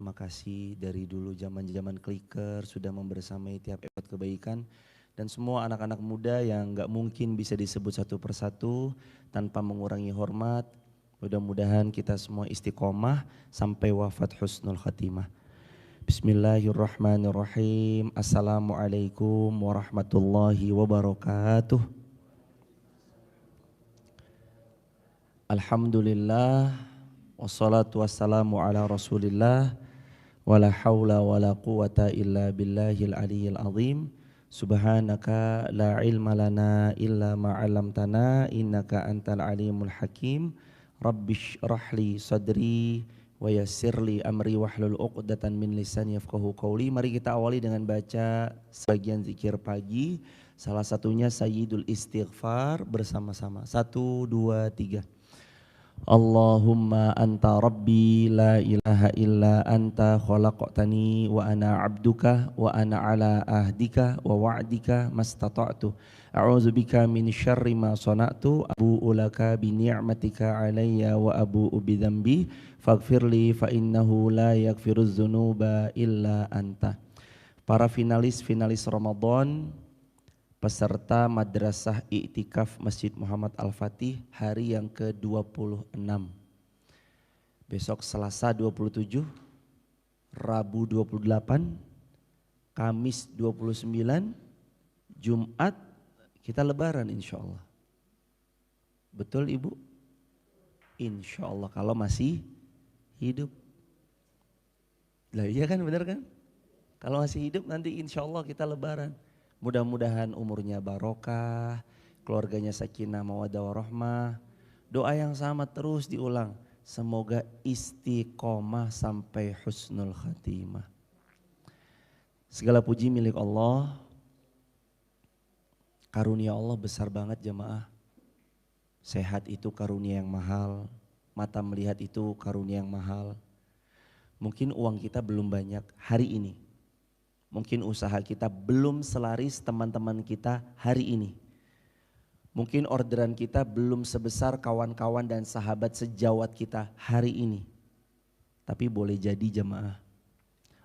terima kasih dari dulu zaman-zaman clicker sudah membersamai tiap episode kebaikan. Dan semua anak-anak muda yang gak mungkin bisa disebut satu persatu tanpa mengurangi hormat. Mudah-mudahan kita semua istiqomah sampai wafat husnul khatimah. Bismillahirrahmanirrahim. Assalamualaikum warahmatullahi wabarakatuh. Alhamdulillah wassalatu wassalamu ala rasulillah wala hawla wala quwata illa billahil aliyyil azim. Subhanaka la ilma lana illa ma 'allamtana innaka antal alimul hakim. Rabbish rahli sadri wa yassirli amri wahlul 'uqdatan min lisani yafqahu qawli. Mari kita awali dengan baca sebagian zikir pagi. Salah satunya Sayyidul Istighfar bersama-sama. 1, 2, 3. Allahumma anta rabbi la ilaha illa anta khalaqtani wa ana abduka wa ana ala ahdika wa wa'dika mastata'tu a'udzu bika min syarri ma sana'tu abu'u laka bi ni'matika alayya wa abu'u bi dzambi faghfirli fa innahu la yaghfiruz dzunuba illa anta. Para finalis Ramadan, peserta Madrasah I'tikaf Masjid Muhammad Al-Fatih hari yang ke-26. Besok Selasa 27, Rabu 28, Kamis 29, Jumat kita lebaran insya Allah. Betul Ibu? Insya Allah kalau masih hidup. Lah iya kan, benar kan? Kalau masih hidup nanti insya Allah kita lebaran. Mudah-mudahan umurnya barokah, keluarganya sakinah mawaddah warahmah. Doa yang sama terus diulang. Semoga istiqomah sampai husnul khatimah. Segala puji milik Allah. Karunia Allah besar banget jamaah. Sehat itu karunia yang mahal. Mata melihat itu karunia yang mahal. Mungkin uang kita belum banyak hari ini. Mungkin usaha kita belum selaris teman-teman kita hari ini. Mungkin orderan kita belum sebesar kawan-kawan dan sahabat sejawat kita hari ini. Tapi boleh jadi jemaah,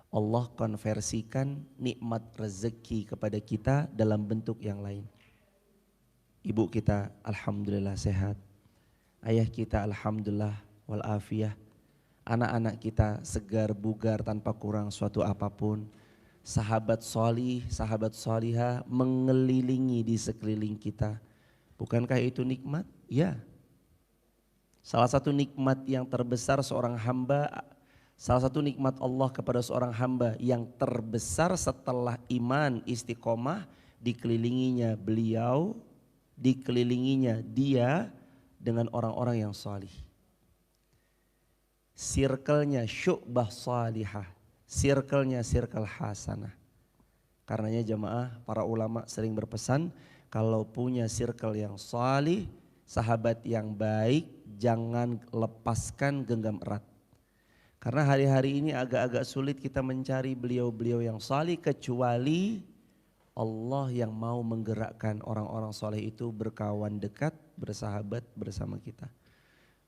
Allah konversikan nikmat rezeki kepada kita dalam bentuk yang lain. Ibu kita alhamdulillah sehat. Ayah kita alhamdulillah walafiyah. Anak-anak kita segar bugar tanpa kurang suatu apapun. Sahabat solih, sahabat solihah mengelilingi di sekeliling kita. Bukankah itu nikmat? Ya. Salah satu nikmat yang terbesar seorang hamba, salah satu nikmat Allah kepada seorang hamba yang terbesar setelah iman istiqomah, dikelilinginya beliau, dikelilinginya dia dengan orang-orang yang solih. Circle-nya syu'bah salihah. Circle-nya circle hasanah. Karenanya jamaah, para ulama sering berpesan, kalau punya circle yang salih, sahabat yang baik, jangan lepaskan genggam erat. Karena hari-hari ini agak-agak sulit kita mencari beliau-beliau yang salih, kecuali Allah yang mau menggerakkan orang-orang salih itu berkawan dekat, bersahabat bersama kita.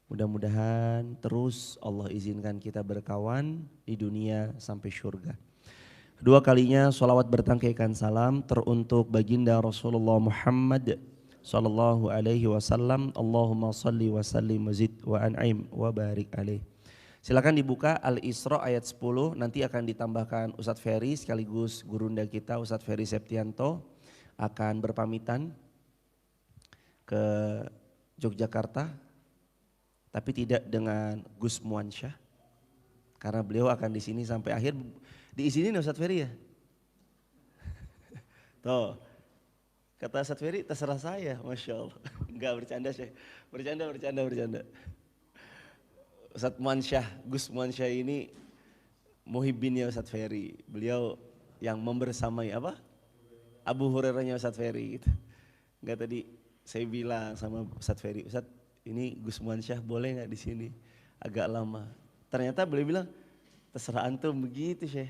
Mudah-mudahan terus Allah izinkan kita berkawan di dunia sampai surga. Kedua kalinya sholawat bertangkaikan salam teruntuk baginda Rasulullah Muhammad sallallahu alaihi wasallam. Allahumma salli wa sallim wa zid wa an'im wa barik alaih. Silakan dibuka Al-Isra ayat 10, nanti akan ditambahkan Ustadz Ferry sekaligus gurunda kita Ustadz Ferry Septianto akan berpamitan ke Yogyakarta. Tapi tidak dengan Gus Muansyah, karena beliau akan di sini sampai akhir. Diizinin Ustadz Ferry ya? Tuh, kata Ustadz Ferry terserah saya, Masya Allah. Enggak bercanda Syekh, bercanda. Ustadz Muansyah, Gus Muansyah ini muhibbinnya Ustadz Ferry. Beliau yang membersamai apa? Abu Hurairahnya Ustadz Ferry gitu. Enggak, tadi saya bilang sama Ustadz Ferry, Ustadz ini Gus Muansyah boleh nggak di sini? Agak lama. Ternyata beliau bilang terserah antum begitu Syekh.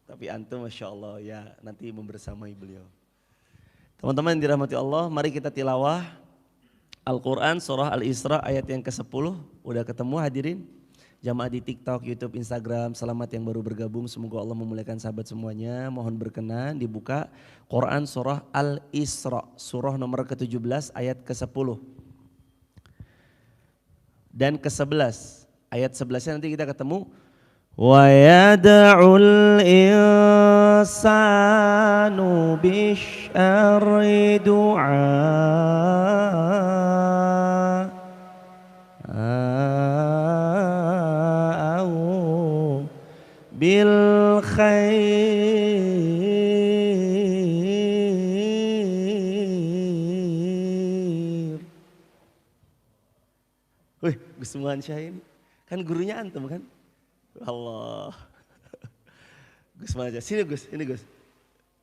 Tapi antum Masya Allah ya nanti membersamai beliau. Teman-teman yang dirahmati Allah, mari kita tilawah Al-Quran surah Al-Isra ayat yang ke-10. Udah ketemu hadirin? Jamaah di TikTok, YouTube, Instagram, selamat yang baru bergabung. Semoga Allah memuliakan sahabat semuanya. Mohon berkenan dibuka Quran surah Al-Isra, surah nomor ke-17 ayat ke-10 dan ke-11. Ayat 11-nya nanti kita ketemu. Wa yad'ul insanu bisyarri bil khair. Wih, Gus Muhansyah ini kan gurunya antum kan? Allah. Gus Muhansyah, sini Gus, ini Gus.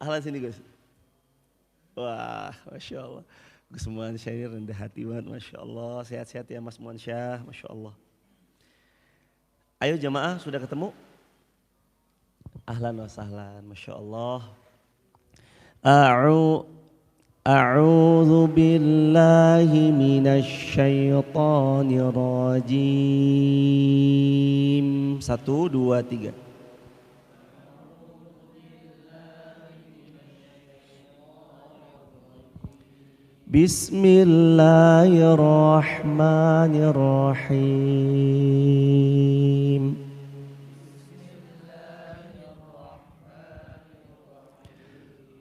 Ahlan sini Gus. Wah, Masya Allah. Gus Muhansyah ini rendah hati banget, Masya Allah. Sehat-sehat ya Mas Muhansyah, Masya Allah. Ayo jamaah, sudah ketemu? Ahlan wa sahlan, Masya Allah. A'udzu billahi minasy syaithanir rajim. 1, 2, 3. Bismillahirrahmanirrahim.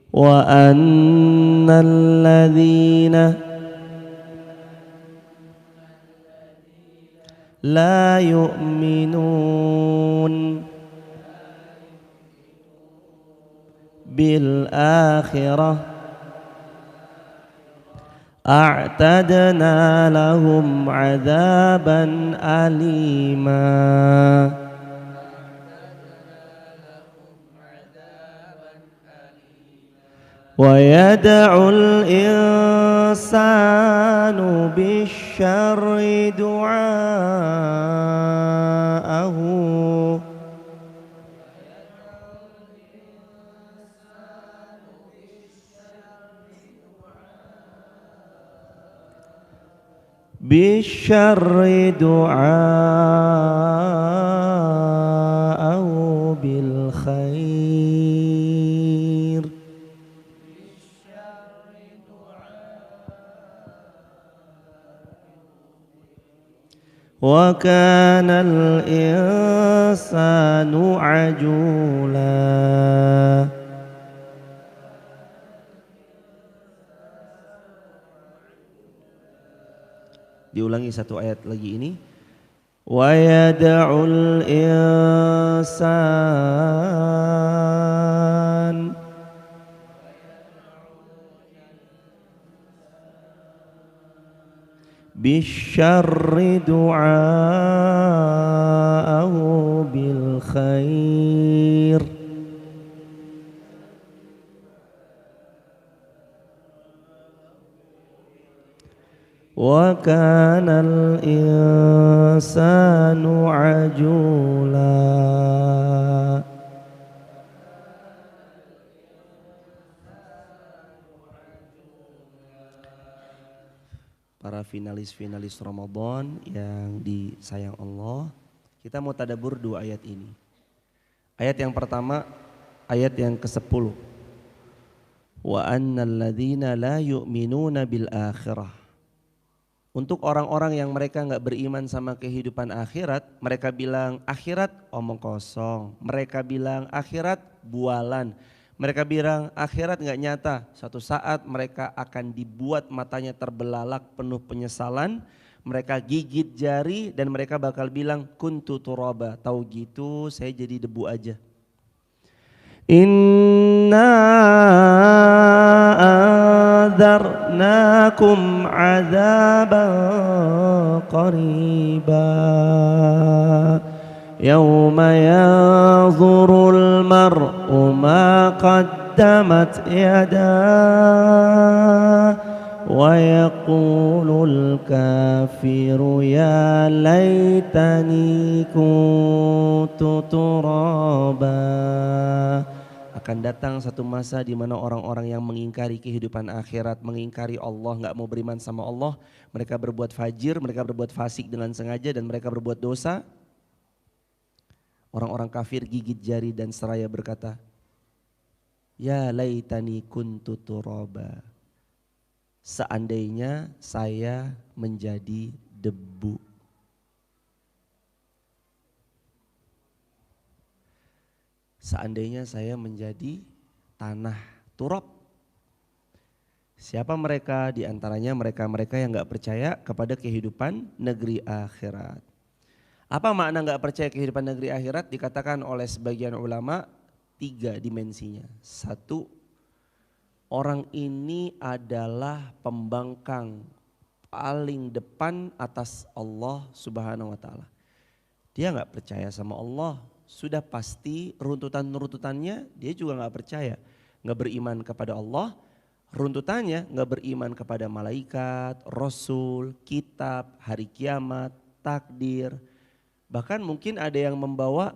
Wa annal ladzina la yu'minun bil akhirah a'tadna lahum 'adzaban alima. Wa yad'ul insanu bisyarri du'aahu bisyarri du'aahu bil khair. Wa kana al-insanu ajula. Diulangi satu ayat lagi ini. Wa yad'ul insan bisyarri du'aahu bil khair. Wa kana al-insanu ajula. Para finalis-finalis Ramadan yang disayang Allah, kita mau tadabbur 2 ayat ini. Ayat yang pertama, ayat yang ke-10. Wa annal ladzina la yu'minuna bil akhirah. Untuk orang-orang yang mereka enggak beriman sama kehidupan akhirat, mereka bilang akhirat omong kosong, mereka bilang akhirat bualan. Mereka bilang akhirat enggak nyata. Suatu saat mereka akan dibuat matanya terbelalak penuh penyesalan. Mereka gigit jari dan mereka bakal bilang kuntu turaba. Tahu gitu saya jadi debu aja. Inna anzarnakum azaban qariba. Yawma yanzurul mar'u ma qaddamat yadah wa yaqulul kafiru ya laitani kuntu turaba. Akan datang satu masa di mana orang-orang yang mengingkari kehidupan akhirat, mengingkari Allah, enggak mau beriman sama Allah, mereka berbuat fajir, mereka berbuat fasik dengan sengaja dan mereka berbuat dosa. Orang-orang kafir gigit jari dan seraya berkata, ya laitani kuntu turaba. Seandainya saya menjadi debu. Seandainya saya menjadi tanah, turab. Siapa mereka? Di antaranya mereka-mereka yang gak percaya kepada kehidupan negeri akhirat. Apa makna gak percaya kehidupan negeri akhirat? Dikatakan oleh sebagian ulama 3 dimensinya. 1, orang ini adalah pembangkang paling depan atas Allah Subhanahu wa taala. Dia gak percaya sama Allah, sudah pasti runtutan-runtutannya dia juga gak percaya. Gak beriman kepada Allah, runtutannya gak beriman kepada malaikat, rasul, kitab, hari kiamat, takdir. Bahkan mungkin ada yang membawa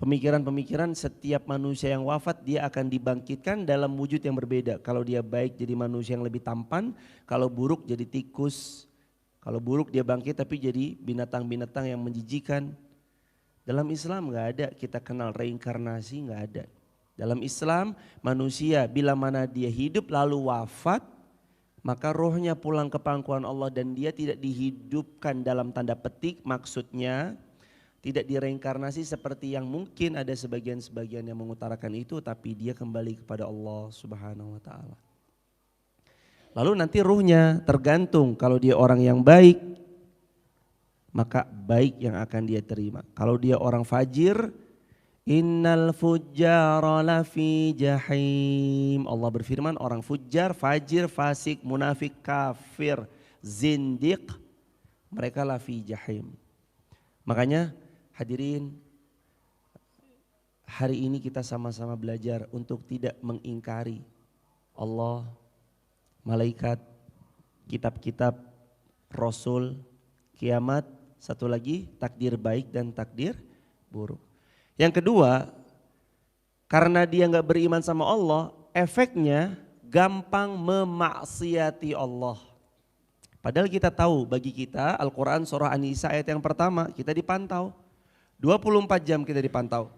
pemikiran-pemikiran setiap manusia yang wafat dia akan dibangkitkan dalam wujud yang berbeda. Kalau dia baik jadi manusia yang lebih tampan, kalau buruk jadi tikus. Kalau buruk dia bangkit tapi jadi binatang-binatang yang menjijikan. Dalam Islam gak ada kita kenal reinkarnasi, gak ada. Dalam Islam manusia bila mana dia hidup lalu wafat, maka rohnya pulang ke pangkuan Allah dan dia tidak dihidupkan dalam tanda petik, maksudnya tidak direinkarnasi seperti yang mungkin ada sebagian-sebagian yang mengutarakan itu, tapi dia kembali kepada Allah Subhanahu wa taala. Lalu nanti ruhnya tergantung, kalau dia orang yang baik maka baik yang akan dia terima. Kalau dia orang fajir, innal fujjara lafi jahim. Allah berfirman orang fujjar, fajir, fasik, munafik, kafir, zindiq, mereka lafi jahim. Makanya hadirin, hari ini kita sama-sama belajar untuk tidak mengingkari Allah, malaikat, kitab-kitab, rasul, kiamat, satu lagi takdir baik dan takdir buruk. Yang kedua, karena dia gak beriman sama Allah, efeknya gampang memaksiati Allah. Padahal kita tahu, bagi kita Al-Quran surah An-Nisa ayat yang pertama kita dipantau. 24 jam kita dipantau.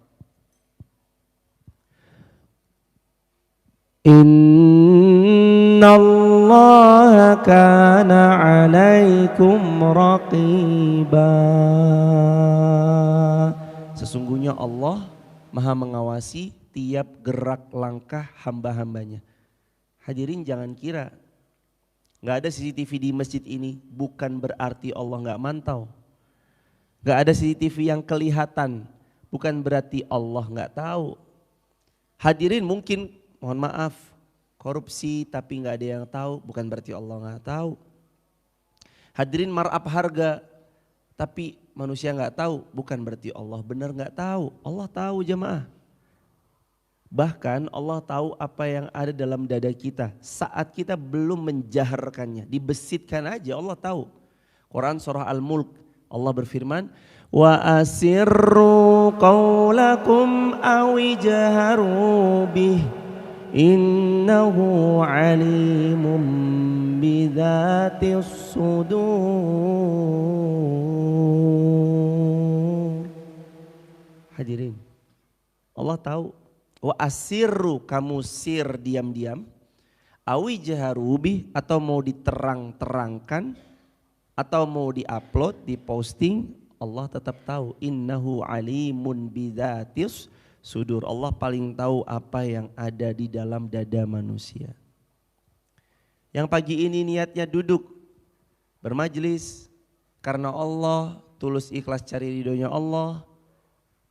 Innallaha kana 'alaikum raqiba. Sesungguhnya Allah Maha mengawasi tiap gerak langkah hamba-hambanya. Hadirin jangan kira gak ada CCTV di masjid ini bukan berarti Allah gak mantau. Gak ada CCTV yang kelihatan bukan berarti Allah gak tahu. Hadirin mungkin mohon maaf korupsi tapi gak ada yang tahu bukan berarti Allah gak tahu. Hadirin markup harga tapi manusia gak tahu bukan berarti Allah benar gak tahu. Allah tahu jemaah. Bahkan Allah tahu apa yang ada dalam dada kita saat kita belum menjaharkannya, dibesitkan aja Allah tahu. Quran surah Al-Mulk Allah berfirman, wa asirru qaulakum awijharu bih innahu alimun bidzatis sudur. Hadirin, Allah tahu. Wa asirru, kamu sir diam-diam, awi jaharubi atau mau diterang-terangkan atau mau diupload, diposting, Allah tetap tahu. Innahu alimun bidzatis sudur. Allah paling tahu apa yang ada di dalam dada manusia. Yang pagi ini niatnya duduk bermajlis karena Allah, tulus ikhlas cari ridhonya Allah.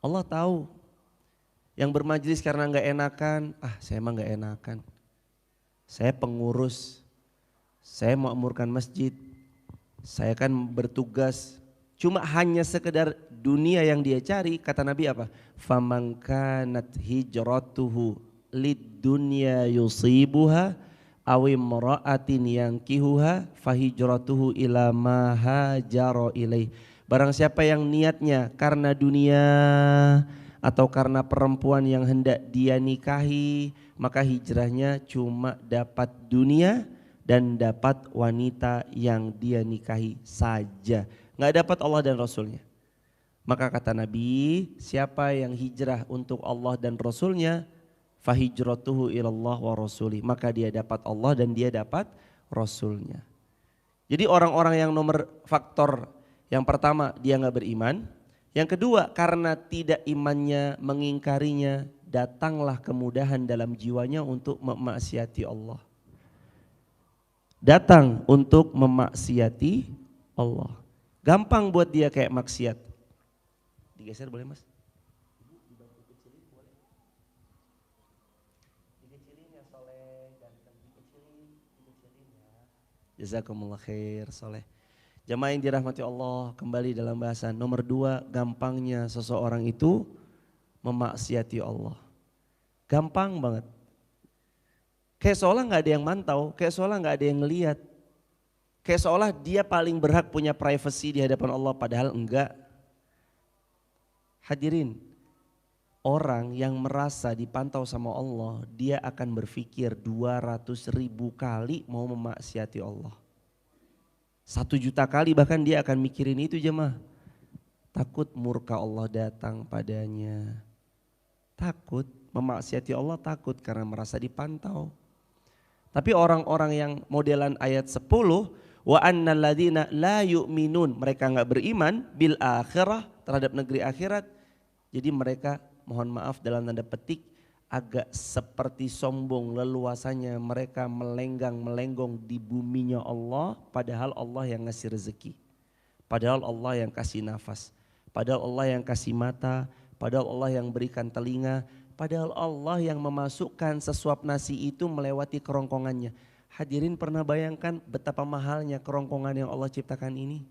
Allah tahu. Yang bermajlis karena gak enakan, saya emang gak enakan. Saya pengurus, saya makmurkan masjid, saya kan bertugas. Cuma hanya sekedar dunia yang dia cari, kata Nabi apa? Faman kanat hijratuhu lid dunya yusibuha awi imra'atin yankihuha fahijratuhu ila ma hajara ilaih. Barang siapa yang niatnya karena dunia atau karena perempuan yang hendak dia nikahi, maka hijrahnya cuma dapat dunia dan dapat wanita yang dia nikahi saja. Gak dapat Allah dan Rasulnya. Maka kata Nabi, siapa yang hijrah untuk Allah dan Rasulnya, fahijratuhu ilallah wa rasuli. Maka dia dapat Allah dan dia dapat Rasulnya. Jadi orang-orang yang nomor faktor yang pertama dia nggak beriman. Yang kedua karena tidak imannya mengingkarinya, datanglah kemudahan dalam jiwanya untuk memaksiati Allah. Datang untuk memaksiati Allah. Gampang buat dia kayak maksiat. Digeser boleh mas? Dikecilin ya Soleh, ganteng dikecilin ya. Jazakumullah khair Soleh. Jamaah yang dirahmati Allah, kembali dalam bahasan nomor 2, gampangnya seseorang itu memaksiati Allah. Gampang banget. Kayak seolah gak ada yang mantau, kayak seolah gak ada yang ngelihat. Kayak seolah dia paling berhak punya privacy di hadapan Allah, padahal enggak. Hadirin, orang yang merasa dipantau sama Allah, dia akan berpikir 200.000 kali mau memaksiati Allah. 1 juta kali bahkan dia akan mikirin itu jemaah. Takut murka Allah datang padanya. Takut memaksiati Allah, takut karena merasa dipantau. Tapi orang-orang yang modelan ayat 10, wa annal ladzina la yu'minun, mereka enggak beriman bil akhirah, terhadap negeri akhirat. Jadi mereka, mohon maaf dalam tanda petik, agak seperti sombong leluasannya, mereka melenggang-melenggong di buminya Allah, padahal Allah yang ngasih rezeki. Padahal Allah yang kasih nafas. Padahal Allah yang kasih mata, padahal Allah yang berikan telinga, padahal Allah yang memasukkan sesuap nasi itu melewati kerongkongannya. Hadirin pernah bayangkan betapa mahalnya kerongkongan yang Allah ciptakan ini?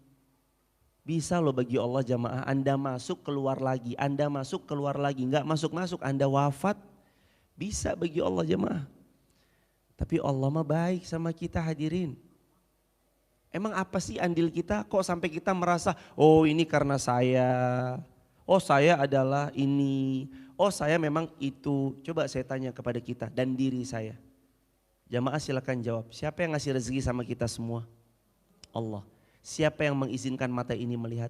Bisa loh bagi Allah jamaah, Anda masuk keluar lagi, Anda masuk keluar lagi, enggak masuk-masuk Anda wafat. Bisa bagi Allah jamaah. Tapi Allah mah baik sama kita hadirin. Emang apa sih andil kita kok sampai kita merasa oh ini karena saya, oh saya adalah ini, oh saya memang itu. Coba saya tanya kepada kita dan diri saya. Jamaah silakan jawab, siapa yang ngasih rezeki sama kita semua? Allah. Siapa yang mengizinkan mata ini melihat?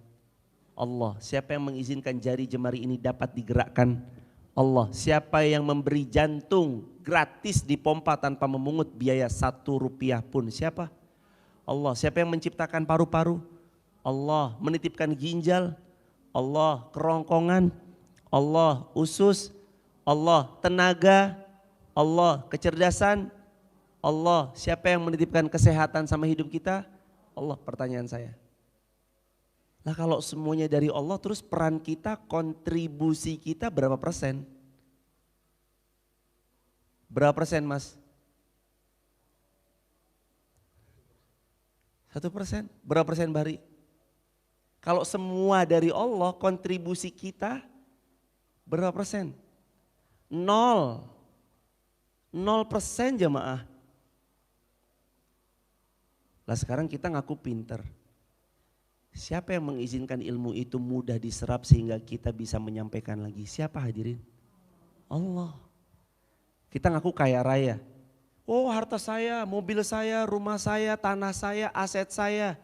Allah. Siapa yang mengizinkan jari jemari ini dapat digerakkan? Allah. Siapa yang memberi jantung gratis dipompa tanpa memungut biaya 1 rupiah pun? Siapa? Allah. Siapa yang menciptakan paru-paru? Allah. Menitipkan ginjal? Allah. Kerongkongan? Allah. Usus? Allah. Tenaga? Allah. Kecerdasan? Allah. Siapa yang menitipkan kesehatan sama hidup kita? Allah. Pertanyaan saya. Nah kalau semuanya dari Allah, terus peran kita, kontribusi kita berapa persen? Berapa persen mas? 1%? Berapa persen Bari? Kalau semua dari Allah, kontribusi kita berapa persen? 0%. 0% jamaah. Lah sekarang kita ngaku pinter. Siapa yang mengizinkan ilmu itu mudah diserap sehingga kita bisa menyampaikan lagi? Siapa hadirin? Allah. Kita ngaku kaya raya. Oh harta saya, mobil saya, rumah saya, tanah saya, aset saya.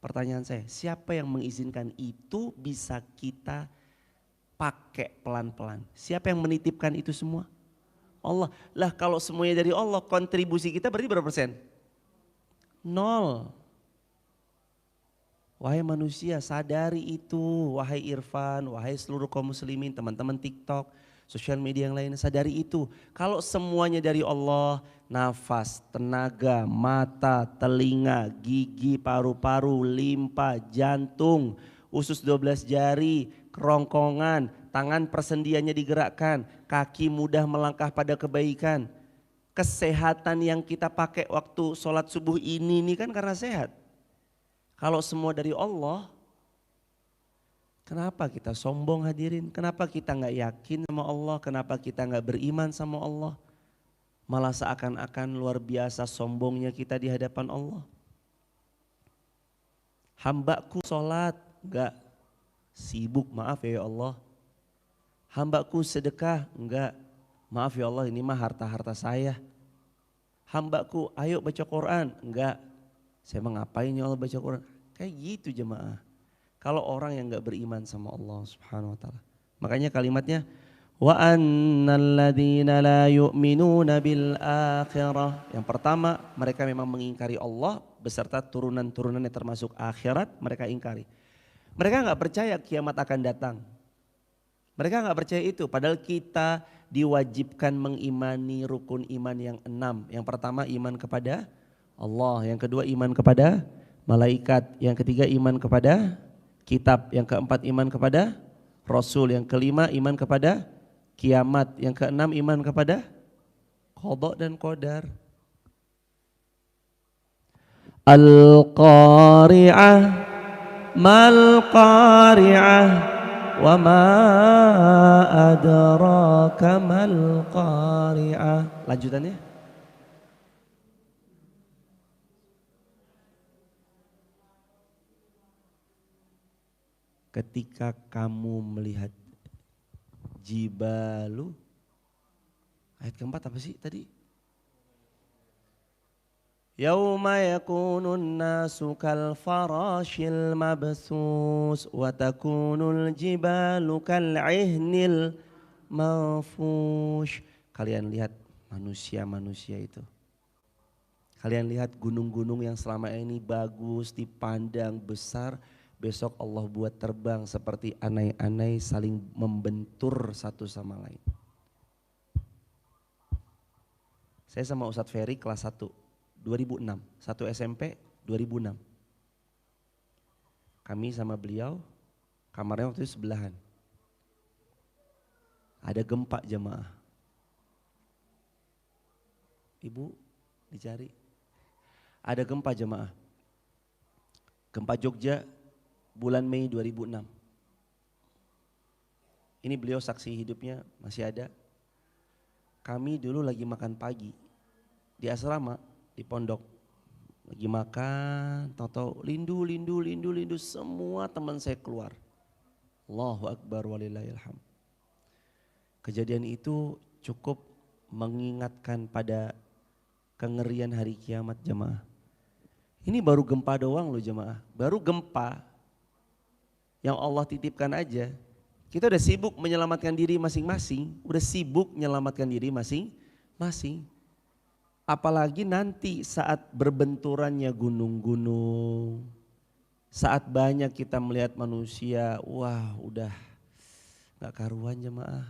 Pertanyaan saya, siapa yang mengizinkan itu bisa kita pakai pelan-pelan? Siapa yang menitipkan itu semua? Allah. Lah kalau semuanya dari Allah, kontribusi kita berarti berapa persen? 0. Wahai manusia sadari itu, wahai Irfan, wahai seluruh kaum muslimin, teman-teman TikTok, sosial media yang lain, sadari itu. Kalau semuanya dari Allah, nafas, tenaga, mata, telinga, gigi, paru-paru, limpa, jantung, usus 12 jari, kerongkongan, tangan persendiannya digerakkan, kaki mudah melangkah pada kebaikan. Kesehatan yang kita pakai waktu sholat subuh ini kan karena sehat. Kalau semua dari Allah, kenapa kita sombong hadirin? Kenapa kita nggak yakin sama Allah? Kenapa kita nggak beriman sama Allah? Malah seakan-akan luar biasa sombongnya kita di hadapan Allah. Hambaku sholat, enggak. Sibuk, maaf ya Allah. Hambaku sedekah, enggak. Maaf ya Allah, ini mah harta-harta saya. Hambaku ayo baca Quran, enggak. Saya mah ngapain ya Allah baca Quran? Kayak gitu jemaah. Kalau orang yang gak beriman sama Allah Subhanahu wa taala. Makanya kalimatnya wa annal ladzina la yu'minuna bil akhirah. Yang pertama, mereka memang mengingkari Allah beserta turunan-turunannya termasuk akhirat, mereka ingkari. Mereka nggak percaya kiamat akan datang. Mereka nggak percaya itu, padahal kita diwajibkan mengimani rukun iman yang 6. Yang pertama iman kepada Allah, yang kedua iman kepada malaikat, yang ketiga iman kepada kitab, yang keempat iman kepada Rasul, yang kelima iman kepada kiamat, yang keenam iman kepada qada dan qadar. Al-Qari'ah mal Qari'ah wa ma adraka mal Qari'ah. Lanjutannya. Ketika kamu melihat jibalu, ayat keempat apa sih tadi? Yauma yakunun nasu kal farashil mabsus wa takunul jibalu kal ihnil manfush. Kalian lihat manusia-manusia itu. Kalian lihat gunung-gunung yang selama ini bagus dipandang besar, besok Allah buat terbang seperti anai-anai saling membentur satu sama lain. Saya sama Ustadz Ferry kelas 1 2006, satu SMP 2006. Kami sama beliau kamarnya waktu itu sebelahan. Ada gempa jemaah. Ibu dicari. Ada gempa jemaah. Gempa Jogja bulan Mei 2006. Ini beliau saksi hidupnya masih ada. Kami dulu lagi makan pagi di asrama, di pondok. Lagi makan, tahu-tahu lindu, semua teman saya keluar. Allahu Akbar walillahilham. Kejadian itu cukup mengingatkan pada kengerian hari kiamat jemaah. Ini baru gempa doang loh jemaah, baru gempa yang Allah titipkan aja. Kita udah sibuk menyelamatkan diri masing-masing, udah sibuk menyelamatkan diri masing-masing. Apalagi nanti saat berbenturannya gunung-gunung, saat banyak kita melihat manusia, wah udah gak karuan jemaah.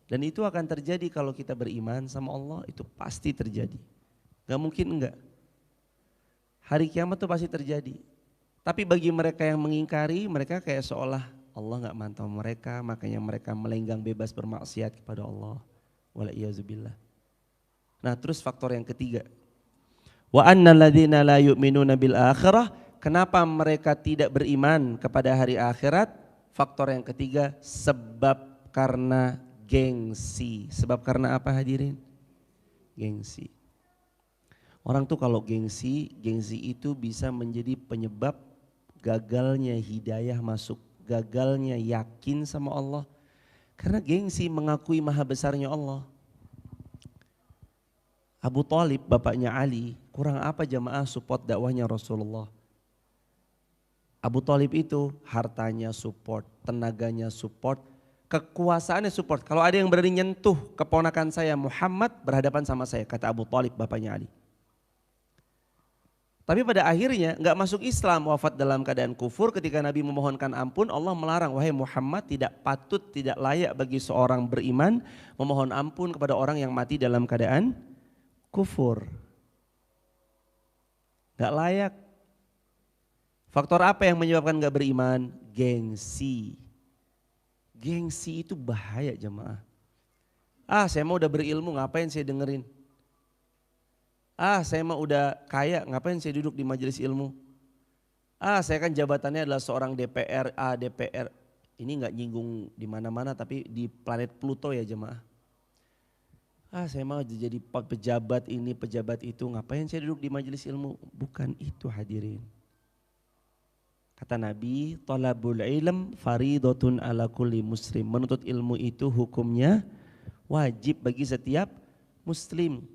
Dan itu akan terjadi kalau kita beriman sama Allah, itu pasti terjadi. Gak mungkin enggak. Hari kiamat itu pasti terjadi. Tapi bagi mereka yang mengingkari, mereka kayak seolah Allah gak mantau mereka, makanya mereka melenggang bebas bermaksiat kepada Allah. Walaiyazubillah. Nah terus faktor yang ketiga. Wa annal ladzina la yu'minuna bil akhirah. Kenapa mereka tidak beriman kepada hari akhirat? Faktor yang ketiga, sebab karena gengsi. Sebab karena apa hadirin? Gengsi. Orang tuh kalau gengsi itu bisa menjadi penyebab gagalnya hidayah masuk, gagalnya yakin sama Allah. Karena gengsi mengakui maha besarnya Allah. Abu Thalib bapaknya Ali, kurang apa jamaah support dakwahnya Rasulullah. Abu Thalib itu hartanya support, tenaganya support, kekuasaannya support. Kalau ada yang berani nyentuh keponakan saya Muhammad berhadapan sama saya, kata Abu Thalib bapaknya Ali. Tapi pada akhirnya nggak masuk Islam, wafat dalam keadaan kufur. Ketika Nabi memohonkan ampun, Allah melarang, wahai Muhammad, tidak patut, tidak layak bagi seorang beriman memohon ampun kepada orang yang mati dalam keadaan kufur. Gak layak. Faktor apa yang menyebabkan gak beriman? Gengsi. Gengsi itu bahaya jemaah. Saya mau udah berilmu, ngapain saya dengerin? Saya mau udah kaya, ngapain saya duduk di majelis ilmu? Saya kan jabatannya adalah seorang DPR, DPR. Ini gak nyinggung di mana-mana tapi di planet Pluto ya jemaah. Saya mau jadi pejabat ini, pejabat itu, ngapain saya duduk di majelis ilmu? Bukan itu hadirin. Kata Nabi, talabul ilm faridatun ala kulli muslim. Menuntut ilmu itu hukumnya wajib bagi setiap muslim.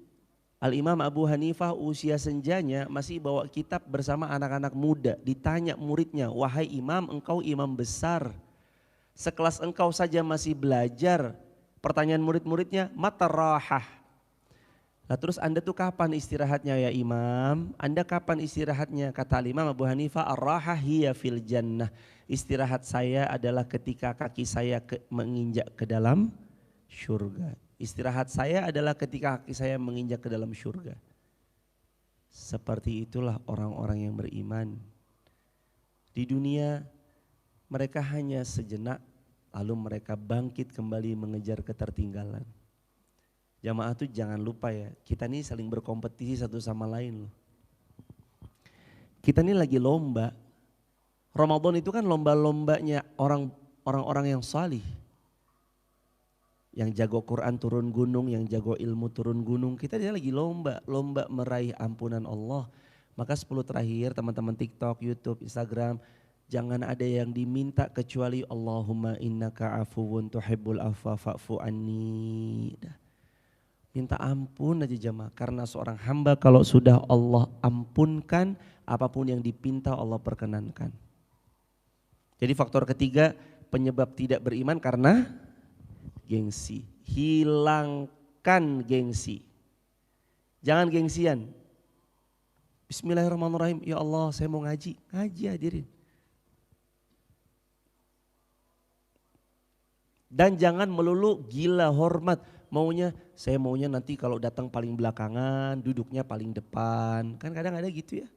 Al-Imam Abu Hanifah usia senjanya masih bawa kitab bersama anak-anak muda. Ditanya muridnya, wahai imam, engkau imam besar. Sekelas engkau saja masih belajar. Pertanyaan murid-muridnya, mata rahah. Nah terus Anda tuh kapan istirahatnya ya imam? Anda kapan istirahatnya? Kata Imam Abu Hanifah, ar-rahah hiya fil jannah. Istirahat saya adalah ketika kaki saya menginjak ke dalam syurga. Istirahat saya adalah ketika kaki saya menginjak ke dalam syurga. Seperti itulah orang-orang yang beriman. Di dunia mereka hanya sejenak, lalu mereka bangkit kembali mengejar ketertinggalan. Jamaah tuh jangan lupa ya, kita ini saling berkompetisi satu sama lain loh. Kita ini lagi lomba. Ramadan itu kan lomba-lombanya orang-orang yang salih. Yang jago Quran turun gunung, yang jago ilmu turun gunung. Kita dia lagi lomba meraih ampunan Allah. Maka 10 terakhir teman-teman TikTok, YouTube, Instagram, jangan ada yang diminta kecuali Allahumma innaka afuwun tuhibbul afwa fa'fu anni. Minta ampun aja jamaah, karena seorang hamba kalau sudah Allah ampunkan, apapun yang dipinta Allah perkenankan. Jadi faktor ketiga penyebab tidak beriman karena gengsi. Hilangkan gengsi. Jangan gengsian. Bismillahirrahmanirrahim. Ya Allah saya mau ngaji. Ngaji hadirin. Dan jangan melulu gila hormat. Saya maunya nanti kalau datang paling belakangan, duduknya paling depan. Kan kadang ada gitu ya.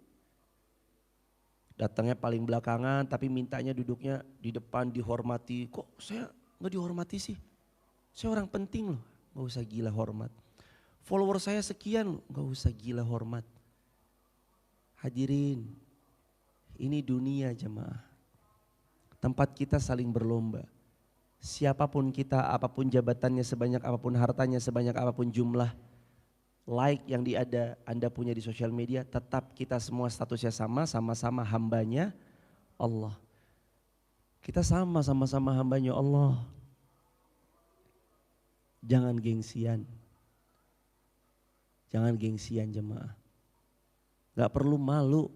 Datangnya paling belakangan tapi mintanya duduknya di depan dihormati. Kok saya gak dihormati sih? Saya orang penting loh, gak usah gila hormat. Follower saya sekian loh, gak usah gila hormat. Hadirin, ini dunia jemaah. Tempat kita saling berlomba. Siapapun kita, apapun jabatannya, sebanyak apapun hartanya, sebanyak apapun jumlah like yang Anda punya di sosial media, tetap kita semua statusnya sama-sama hambanya Allah. Kita sama-sama hambanya Allah. Jangan gengsian. Jangan gengsian jemaah. Gak perlu malu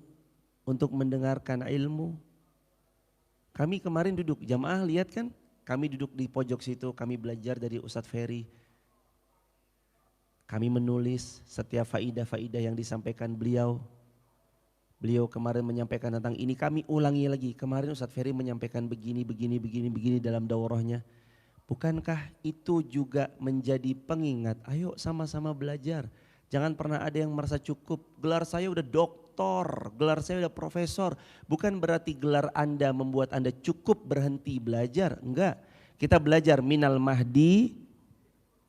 untuk mendengarkan ilmu. Kami kemarin duduk, jamaah lihat kan? Kami duduk di pojok situ, kami belajar dari Ustadz Ferry. Kami menulis setiap faidah-faidah yang disampaikan beliau. Beliau kemarin menyampaikan tentang ini, kami ulangi lagi. Kemarin Ustadz Ferry menyampaikan begini dalam daurahnya. Bukankah itu juga menjadi pengingat? Ayo sama-sama belajar. Jangan pernah ada yang merasa cukup. Gelar saya udah doktor, gelar saya udah profesor. Bukan berarti gelar Anda membuat Anda cukup berhenti belajar. Enggak. Kita belajar minal mahdi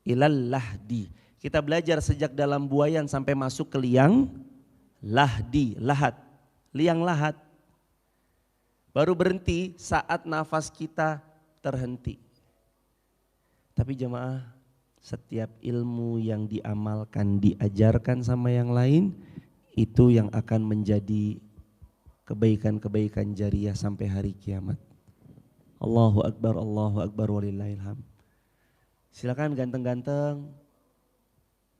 ilal lahdi. Kita belajar sejak dalam buayan sampai masuk ke liang lahdi, lahat. Liang lahat. Baru berhenti saat nafas kita terhenti. Tapi jemaah, setiap ilmu yang diamalkan, diajarkan sama yang lain, itu yang akan menjadi kebaikan-kebaikan jariah sampai hari kiamat. Allahu Akbar walillahilham. Silakan ganteng-ganteng.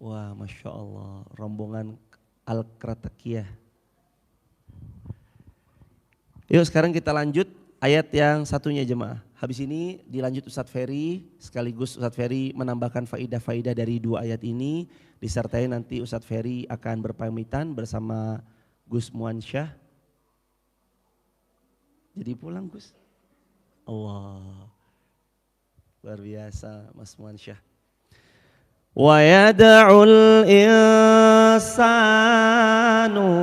Wah Masya Allah, rombongan Al-Kratakiyah. Yuk sekarang kita lanjut ayat yang satunya jemaah. Habis ini dilanjut Ustadz Ferry, sekaligus Ustadz Ferry menambahkan faidah-faidah dari 2 ayat ini. Disertai nanti Ustadz Ferry akan berpamitan bersama Gus Muansyah. Jadi pulang Gus. Allah, luar biasa Mas Muansyah. Wa yada'ul insanu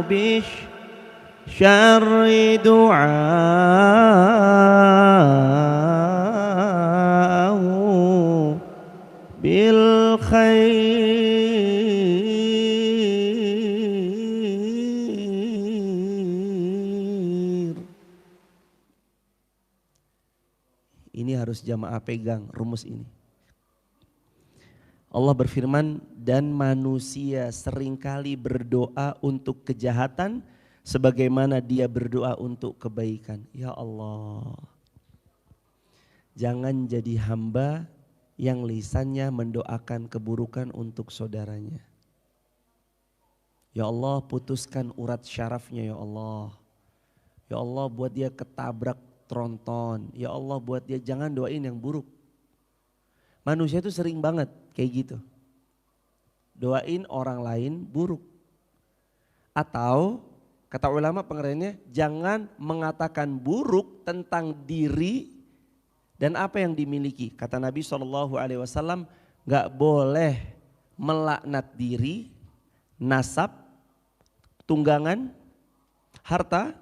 bish syarri du'aahu bil khair. Ini harus jamaah pegang rumus ini. Allah berfirman, dan manusia seringkali berdoa untuk kejahatan sebagaimana dia berdoa untuk kebaikan. Ya Allah, jangan jadi hamba yang lisannya mendoakan keburukan untuk saudaranya. Ya Allah putuskan urat syarafnya ya Allah. Ya Allah buat dia ketabrak tronton. Ya Allah buat dia jangan doain yang buruk. Manusia itu sering banget kayak gitu. Doain orang lain buruk. Atau kata ulama pengertiannya jangan mengatakan buruk tentang diri dan apa yang dimiliki. Kata Nabi SAW gak boleh melaknat diri, nasab, tunggangan, harta,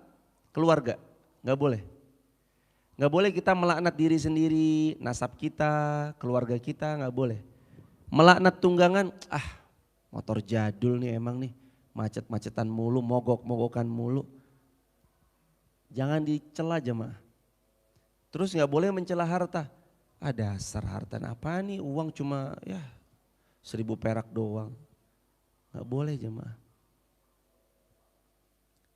keluarga. Gak boleh. Gak boleh kita melaknat diri sendiri, nasab kita, keluarga kita gak boleh. Melaknat tunggangan, motor jadul nih emang nih. Macet-macetan mulu, mogok-mogokan mulu. Jangan dicela jemaah. Terus gak boleh mencela harta. Dasar harta apa nih uang cuma 1.000 perak doang. Gak boleh jemaah.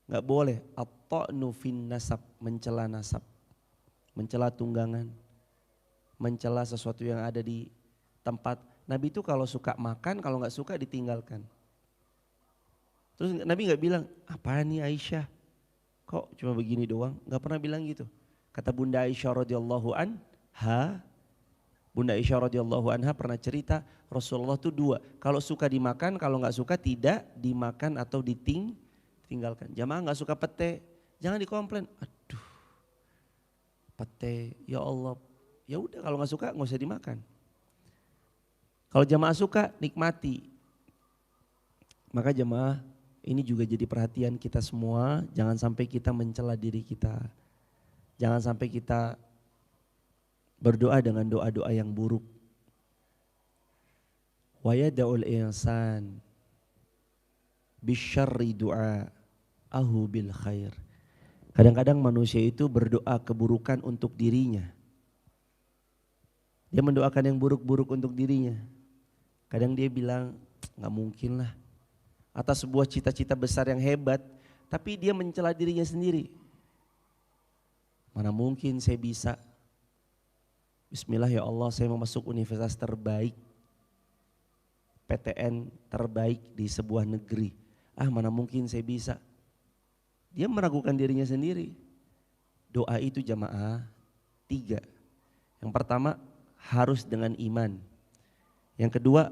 Gak boleh at-ta'nu fin nasab, mencela nasab. Mencela tunggangan. Mencela sesuatu yang ada di tempat. Nabi itu kalau suka makan, kalau gak suka ditinggalkan. Terus Nabi gak bilang, apaan nih Aisyah? Kok cuma begini doang? Gak pernah bilang gitu. Kata Bunda Aisyah radhiyallahu anha, Bunda Aisyah radhiyallahu anha pernah cerita Rasulullah itu 2. Kalau suka dimakan, kalau gak suka tidak dimakan atau ditinggalkan. Jamaah gak suka pete, jangan dikomplain. Aduh, pete, ya Allah. Ya udah kalau gak suka gak usah dimakan. Kalau jamaah suka nikmati. Maka jamaah ini juga jadi perhatian kita semua, jangan sampai kita mencela diri kita. Jangan sampai kita berdoa dengan doa-doa yang buruk. Wa yada'ul insan bisyarri du'aahu bil khair. Kadang-kadang manusia itu berdoa keburukan untuk dirinya. Dia mendoakan yang buruk-buruk untuk dirinya. Kadang dia bilang, gak mungkin lah. Atas sebuah cita-cita besar yang hebat, tapi dia mencela dirinya sendiri. Mana mungkin saya bisa. Bismillah ya Allah, saya mau masuk universitas terbaik, PTN terbaik di sebuah negeri. Mana mungkin saya bisa. Dia meragukan dirinya sendiri. Doa itu jamaah 3. Yang pertama harus dengan iman. Yang kedua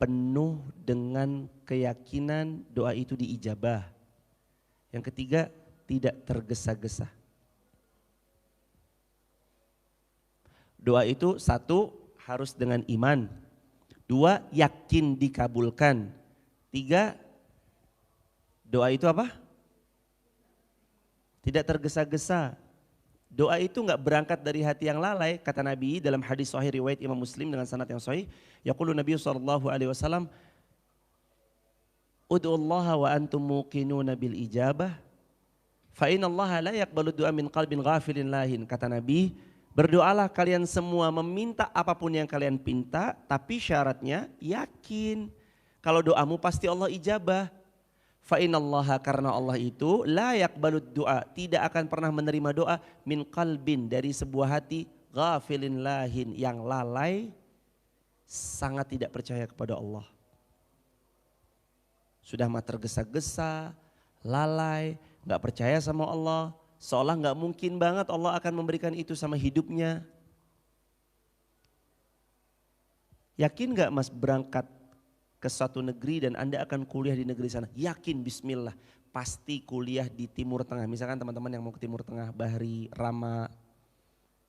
penuh dengan keyakinan doa itu diijabah. Yang ketiga tidak tergesa-gesa. Doa itu 1 harus dengan iman. 2 yakin dikabulkan. 3 doa itu apa? Tidak tergesa-gesa. Doa itu enggak berangkat dari hati yang lalai, kata Nabi dalam hadis sahih riwayat Imam Muslim dengan sanad yang sahih, yaqulu Nabi sallallahu alaihi wasallam, ud'ullaha wa antum muqinuna bil ijabah, fa innallaha la yaqbalu du'a min qalbin ghafilin lahin. Kata Nabi, berdoalah kalian semua meminta apapun yang kalian pinta, tapi syaratnya yakin. Kalau doamu pasti Allah ijabah. Fa innallaha, karena Allah itu la yaqbalud du'a, tidak akan pernah menerima doa min qalbin, dari sebuah hati ghafilin lahin, yang lalai, sangat tidak percaya kepada Allah. Sudah mah tergesa-gesa, lalai, gak percaya sama Allah, seolah gak mungkin banget Allah akan memberikan itu sama hidupnya. Yakin gak mas berangkat ke suatu negeri dan Anda akan kuliah di negeri sana? Yakin, bismillah, pasti kuliah di Timur Tengah. Misalkan teman-teman yang mau ke Timur Tengah, Bahri, Rama,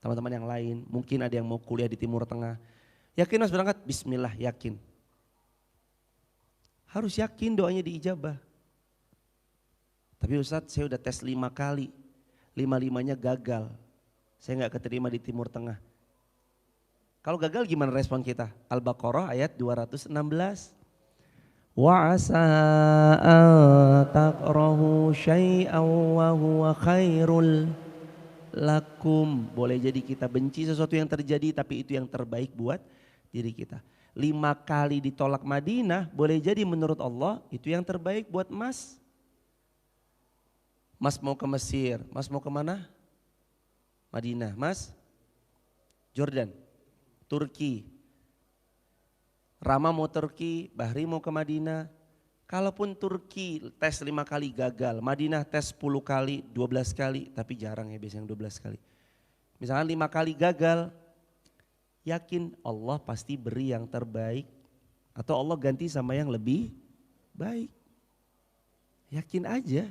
teman-teman yang lain, mungkin ada yang mau kuliah di Timur Tengah. Yakin mas berangkat? Bismillah, yakin. Harus yakin doanya diijabah. Tapi Ustadz, saya udah tes 5 kali, 5-5-nya gagal. Saya gak keterima di Timur Tengah. Kalau gagal gimana respon kita? Al-Baqarah ayat 216. Wa asa an takrahu syai'an wa huwa khairul lakum. Boleh jadi kita benci sesuatu yang terjadi, tapi itu yang terbaik buat diri kita. 5 kali ditolak Madinah, boleh jadi menurut Allah itu yang terbaik buat mas. Mas mau ke Mesir, mas mau ke mana? Madinah, mas Jordan, Turki. Rama mau Turki, Bahri mau ke Madinah. Kalaupun Turki tes 5 kali gagal, Madinah tes 10 kali, 12 kali, tapi jarang ya biasanya 12 kali. Misalnya 5 kali gagal, yakin Allah pasti beri yang terbaik atau Allah ganti sama yang lebih baik. Yakin aja.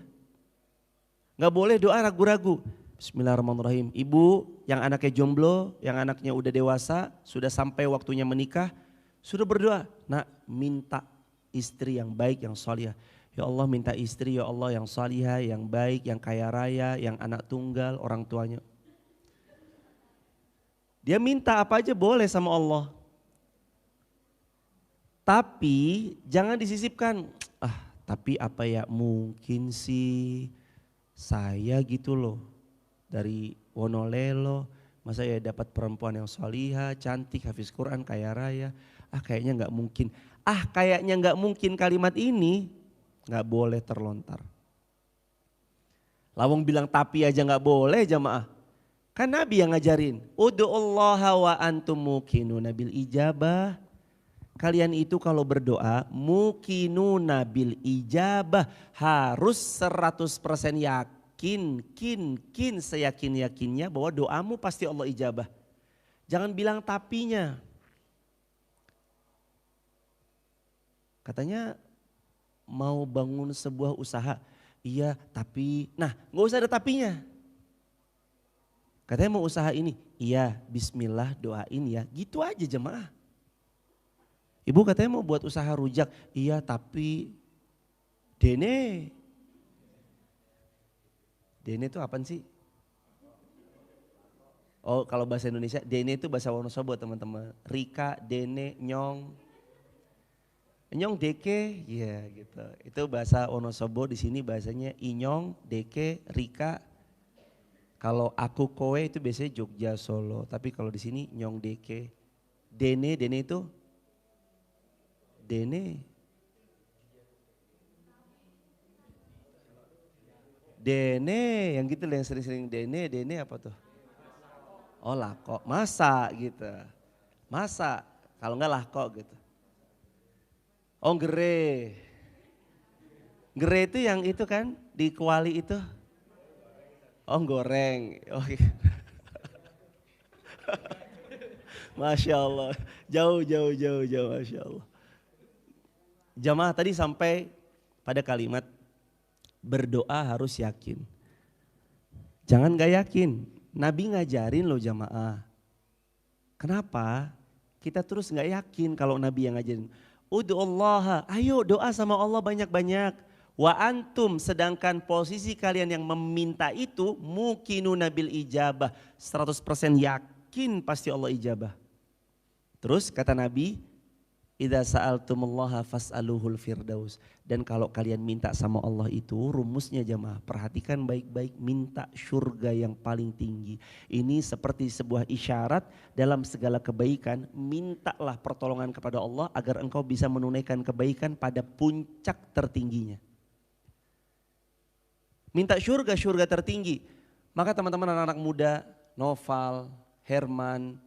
Gak boleh doa ragu-ragu. Bismillahirrahmanirrahim. Ibu yang anaknya jomblo, yang anaknya udah dewasa, sudah sampai waktunya menikah, sudah berdoa. Nak, minta istri yang baik, yang salihah. Ya Allah, minta istri ya Allah yang salihah, yang baik, yang kaya raya, yang anak tunggal, orang tuanya. Dia minta apa aja boleh sama Allah. Tapi jangan disisipkan, tapi apa ya mungkin sih saya gitu loh. Dari Wonolelo, masa ya dapat perempuan yang salihah, cantik, hafiz Quran, kaya raya. Kayaknya nggak mungkin. Kayaknya nggak mungkin kalimat ini nggak boleh terlontar. Lawang bilang tapi aja nggak boleh jamaah. Kan Nabi yang ngajarin. Udu'ullaha wa antum muqinuna bil ijabah. Kalian itu kalau berdoa muqinuna bil ijabah harus 100% yakin. Seyakin-yakinnya bahwa doamu pasti Allah ijabah. Jangan bilang tapinya. Katanya mau bangun sebuah usaha. Iya tapi, gak usah ada tapinya. Katanya mau usaha ini. Iya bismillah doain ya. Gitu aja jemaah. Ibu katanya mau buat usaha rujak. Iya tapi Dene itu apaan sih? Oh kalau bahasa Indonesia, Dene itu bahasa Wonosobo teman-teman. Rika, Dene, Nyong. Nyong Deke, ya gitu. Itu bahasa Wonosobo, di sini bahasanya Inyong, Deke, Rika. Kalau aku kowe itu biasanya Jogja, Solo. Tapi kalau di sini Nyong Deke. Dene itu? Dene, yang gitu yang sering-sering Dene apa tuh? Oh lako, masa gitu. Masa, kalau enggak lako gitu. Oh gere. Gere itu yang itu kan, di kuali itu. Oh goreng. Oh, iya. Masya Allah, jauh, Masya Allah. Jamaah tadi sampai pada kalimat berdoa harus yakin. Jangan gak yakin. Nabi ngajarin loh jamaah. Kenapa? Kita terus gak yakin kalau Nabi yang ngajarin. Udu'ullaha, ayo doa sama Allah banyak-banyak. Wa antum, sedangkan posisi kalian yang meminta itu mukinu nabil ijabah. 100% yakin pasti Allah ijabah. Terus kata Nabi, idza sa'altumullaha fas'aluhul firdaus. Dan kalau kalian minta sama Allah itu rumusnya jamaah, perhatikan baik-baik, minta surga yang paling tinggi. Ini seperti sebuah isyarat dalam segala kebaikan, mintalah pertolongan kepada Allah agar engkau bisa menunaikan kebaikan pada puncak tertingginya. Minta surga tertinggi. Maka teman-teman anak-anak muda, Noval, Herman,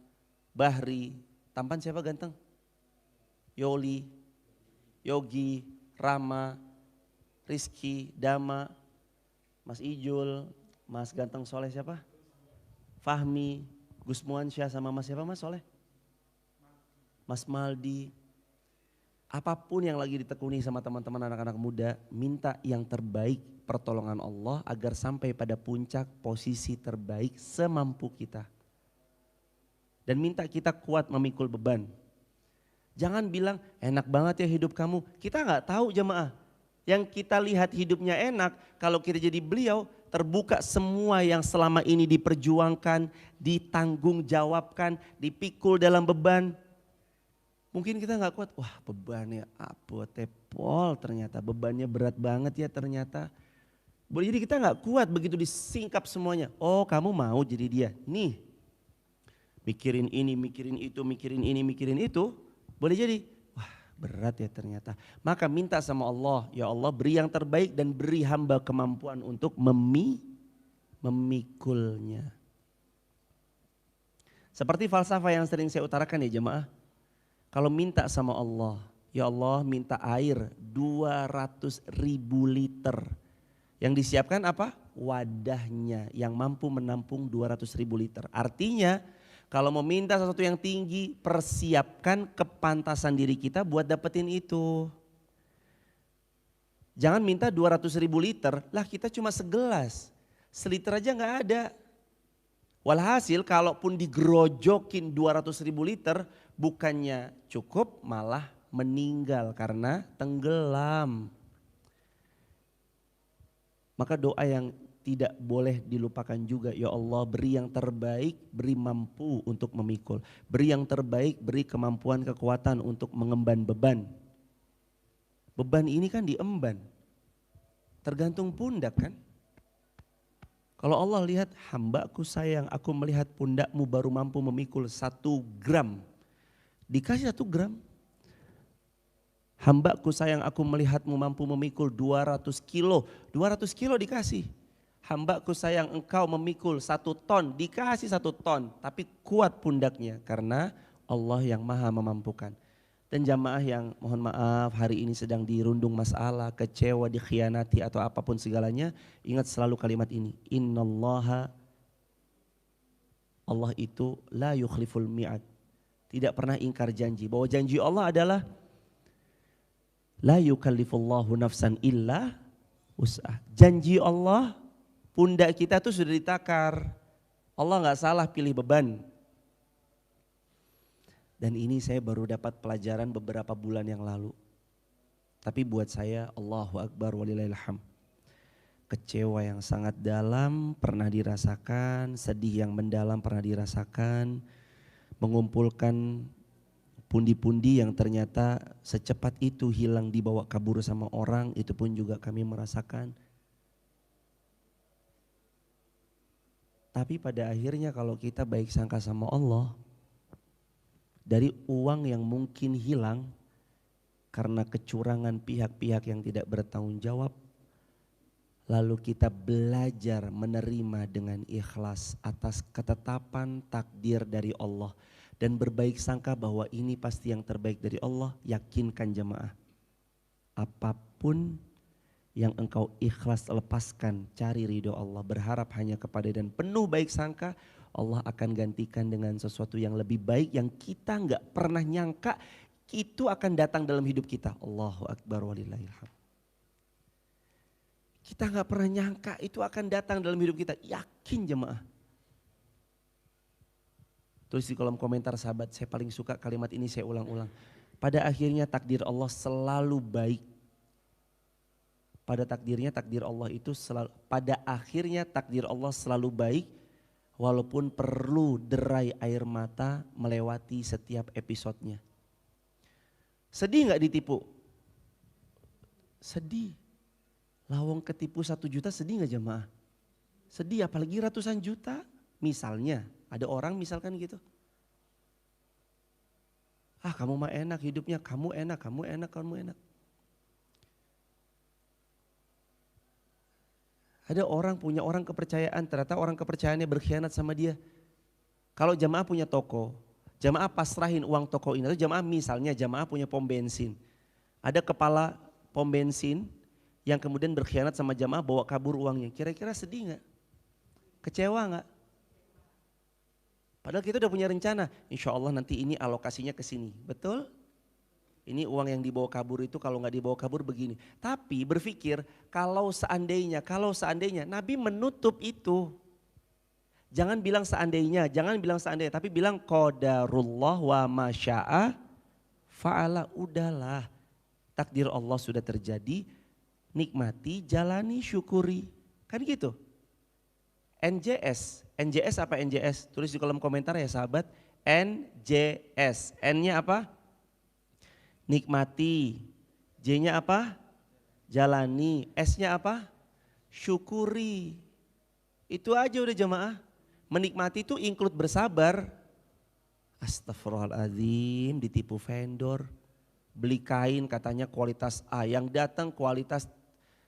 Bahri, tampan siapa ganteng? Yoli, Yogi, Rama, Rizky, Dama, Mas Ijul, Mas ganteng soleh siapa? Fahmi, Gus Muansyah sama Mas siapa Mas soleh? Mas Maldi. Apapun yang lagi ditekuni sama teman-teman anak-anak muda, minta yang terbaik pertolongan Allah agar sampai pada puncak posisi terbaik semampu kita. Dan minta kita kuat memikul beban. Jangan bilang enak banget ya hidup kamu. Kita nggak tahu jemaah. Yang kita lihat hidupnya enak, kalau kita jadi beliau terbuka semua yang selama ini diperjuangkan, ditanggung jawabkan, dipikul dalam beban. Mungkin kita nggak kuat, wah bebannya apa tepol ternyata, bebannya berat banget ya ternyata. Jadi kita nggak kuat begitu disingkap semuanya. Oh kamu mau jadi dia, nih mikirin ini, mikirin itu, mikirin ini, mikirin itu. Boleh jadi, wah berat ya ternyata. Maka minta sama Allah, ya Allah beri yang terbaik dan beri hamba kemampuan untuk memikulnya. Seperti falsafah yang sering saya utarakan ya jemaah. Kalau minta sama Allah, Ya Allah, minta air 200.000 liter. Yang disiapkan apa? Wadahnya yang mampu menampung 200.000 liter. Artinya kalau meminta sesuatu yang tinggi, persiapkan kepantasan diri kita buat dapetin itu. Jangan minta 200.000 liter, lah kita cuma segelas, seliter aja nggak ada. Walhasil kalaupun digerojokin 200.000 liter, bukannya cukup malah meninggal karena tenggelam. Maka doa yang tidak boleh dilupakan juga, ya Allah beri yang terbaik, beri mampu untuk memikul. Beri yang terbaik, beri kemampuan kekuatan untuk mengemban beban. Beban ini kan diemban, tergantung pundak kan. Kalau Allah lihat hambaku sayang, aku melihat pundakmu baru mampu memikul 1 gram. Dikasih 1 gram. Hambaku sayang, aku melihatmu mampu memikul 200 kilo. 200 kilo dikasih. Hambaku sayang, engkau memikul 1 ton, dikasih 1 ton. Tapi kuat pundaknya karena Allah yang maha memampukan. Dan jamaah yang mohon maaf hari ini sedang dirundung masalah, kecewa, dikhianati atau apapun segalanya, ingat selalu kalimat ini. Innallaha, Allah itu la yukhliful mi'ad. Tidak pernah ingkar janji. Bahwa janji Allah adalah la yukallifullahu nafsan illa wus'ah. Janji Allah, pundak kita tuh sudah ditakar. Allah gak salah pilih beban. Dan ini saya baru dapat pelajaran beberapa bulan yang lalu. Tapi buat saya Allahu Akbar walillahilham. Kecewa yang sangat dalam pernah dirasakan, sedih yang mendalam pernah dirasakan. Mengumpulkan pundi-pundi yang ternyata secepat itu hilang dibawa kabur sama orang, itu pun juga kami merasakan. Tapi pada akhirnya kalau kita baik sangka sama Allah, dari uang yang mungkin hilang karena kecurangan pihak-pihak yang tidak bertanggung jawab, lalu kita belajar menerima dengan ikhlas atas ketetapan takdir dari Allah dan berbaik sangka bahwa ini pasti yang terbaik dari Allah. Yakinkan jemaah, apapun yang engkau ikhlas lepaskan, cari ridho Allah, berharap hanya kepada dan penuh baik sangka, Allah akan gantikan dengan sesuatu yang lebih baik yang kita nggak pernah nyangka itu akan datang dalam hidup kita. Allahu Akbar walillahilham. Kita nggak pernah nyangka itu akan datang dalam hidup kita. Yakin jemaah. Tulis di kolom komentar sahabat, saya paling suka kalimat ini, saya ulang-ulang. Pada akhirnya takdir Allah selalu baik. Pada akhirnya takdir Allah selalu baik. Walaupun perlu derai air mata melewati setiap episodenya. Sedih gak ditipu? Sedih. Lawang ketipu 1 juta sedih gak jemaah? Sedih, apalagi ratusan juta. Misalnya ada orang misalkan gitu. Ah kamu mah enak hidupnya, kamu enak. Ada orang punya orang kepercayaan, ternyata orang kepercayaannya berkhianat sama dia. Kalau jamaah punya toko, jamaah pasrahin uang toko ini. Atau jamaah punya pom bensin. Ada kepala pom bensin yang kemudian berkhianat sama jamaah, bawa kabur uangnya. Kira-kira sedih gak? Kecewa gak? Padahal kita udah punya rencana, insya Allah nanti ini alokasinya ke sini. Betul? Ini uang yang dibawa kabur itu kalau nggak dibawa kabur begini. Tapi berpikir kalau seandainya Nabi menutup itu. Jangan bilang seandainya, tapi bilang qadarullah wa masya'a fa'ala, udahlah. Takdir Allah sudah terjadi, nikmati, jalani, syukuri. Kan gitu. NJS apa NJS? Tulis di kolom komentar ya sahabat. NJS, N-nya apa? Nikmati. J-nya apa? Jalani. S-nya apa? Syukuri. Itu aja udah jemaah. Menikmati itu include bersabar. Astagfirullahaladzim, ditipu vendor. Beli kain katanya kualitas A, yang datang kualitas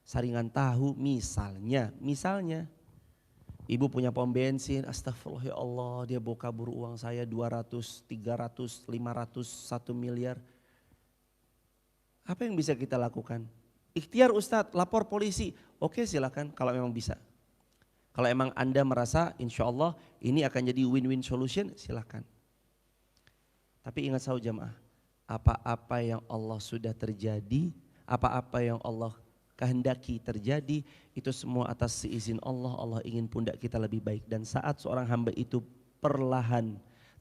saringan tahu misalnya. Ibu punya pom bensin, astagfirullah ya Allah, dia bawa kabur uang saya 200, 300, 500, 1 miliar. Apa yang bisa kita lakukan? Ikhtiar Ustadz, lapor polisi. Oke silakan kalau memang bisa. Kalau emang Anda merasa insya Allah ini akan jadi win-win solution, silakan. Tapi ingat selalu jamaah, apa-apa yang Allah sudah terjadi, apa-apa yang Allah kehendaki terjadi, itu semua atas seizin Allah. Allah ingin pundak kita lebih baik. Dan saat seorang hamba itu perlahan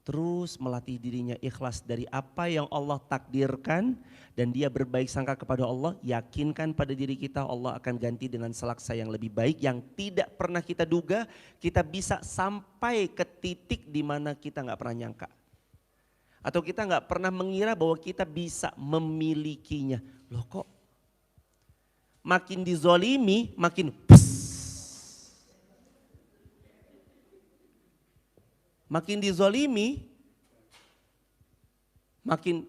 terus melatih dirinya ikhlas dari apa yang Allah takdirkan dan dia berbaik sangka kepada Allah, yakinkan pada diri kita Allah akan ganti dengan selaksa yang lebih baik yang tidak pernah kita duga. Kita bisa sampai ke titik di mana kita nggak pernah nyangka. Atau kita nggak pernah mengira bahwa kita bisa memilikinya. Loh kok makin dizolimi makin makin dizolimi, makin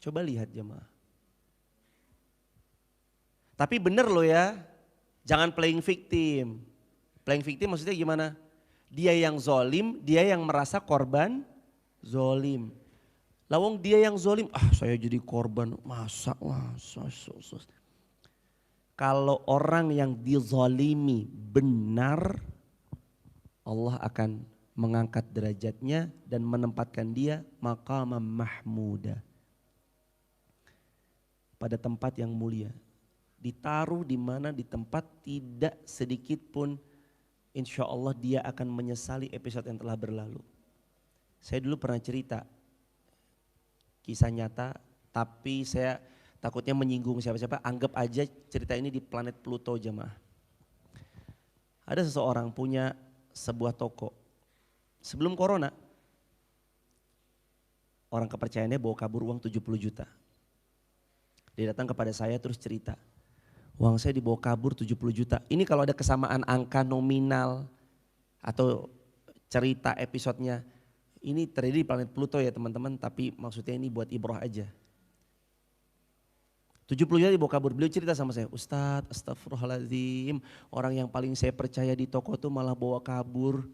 coba lihat jemaah. Tapi bener loh ya, jangan playing victim. Playing victim maksudnya gimana? Dia yang zolim, dia yang merasa korban zolim. Lawang dia yang zolim, saya jadi korban, masa. Kalau orang yang dizolimi benar, Allah akan mengangkat derajatnya dan menempatkan dia maqamam mahmuda. Pada tempat yang mulia. Ditaruh di mana, di tempat tidak sedikit pun insya Allah dia akan menyesali episode yang telah berlalu. Saya dulu pernah cerita kisah nyata, tapi saya takutnya menyinggung siapa-siapa. Anggap aja cerita ini di planet Pluto jemaah. Ada seseorang punya sebuah toko. Sebelum corona, orang kepercayaannya bawa kabur uang 70 juta. Dia datang kepada saya terus cerita, uang saya dibawa kabur 70 juta. Ini kalau ada kesamaan angka nominal atau cerita episodenya, ini terjadi di planet Pluto ya teman-teman, tapi maksudnya ini buat ibrah aja. 70 juta dibawa kabur, beliau cerita sama saya, Ustadz astagfirullahaladzim, orang yang paling saya percaya di toko tuh malah bawa kabur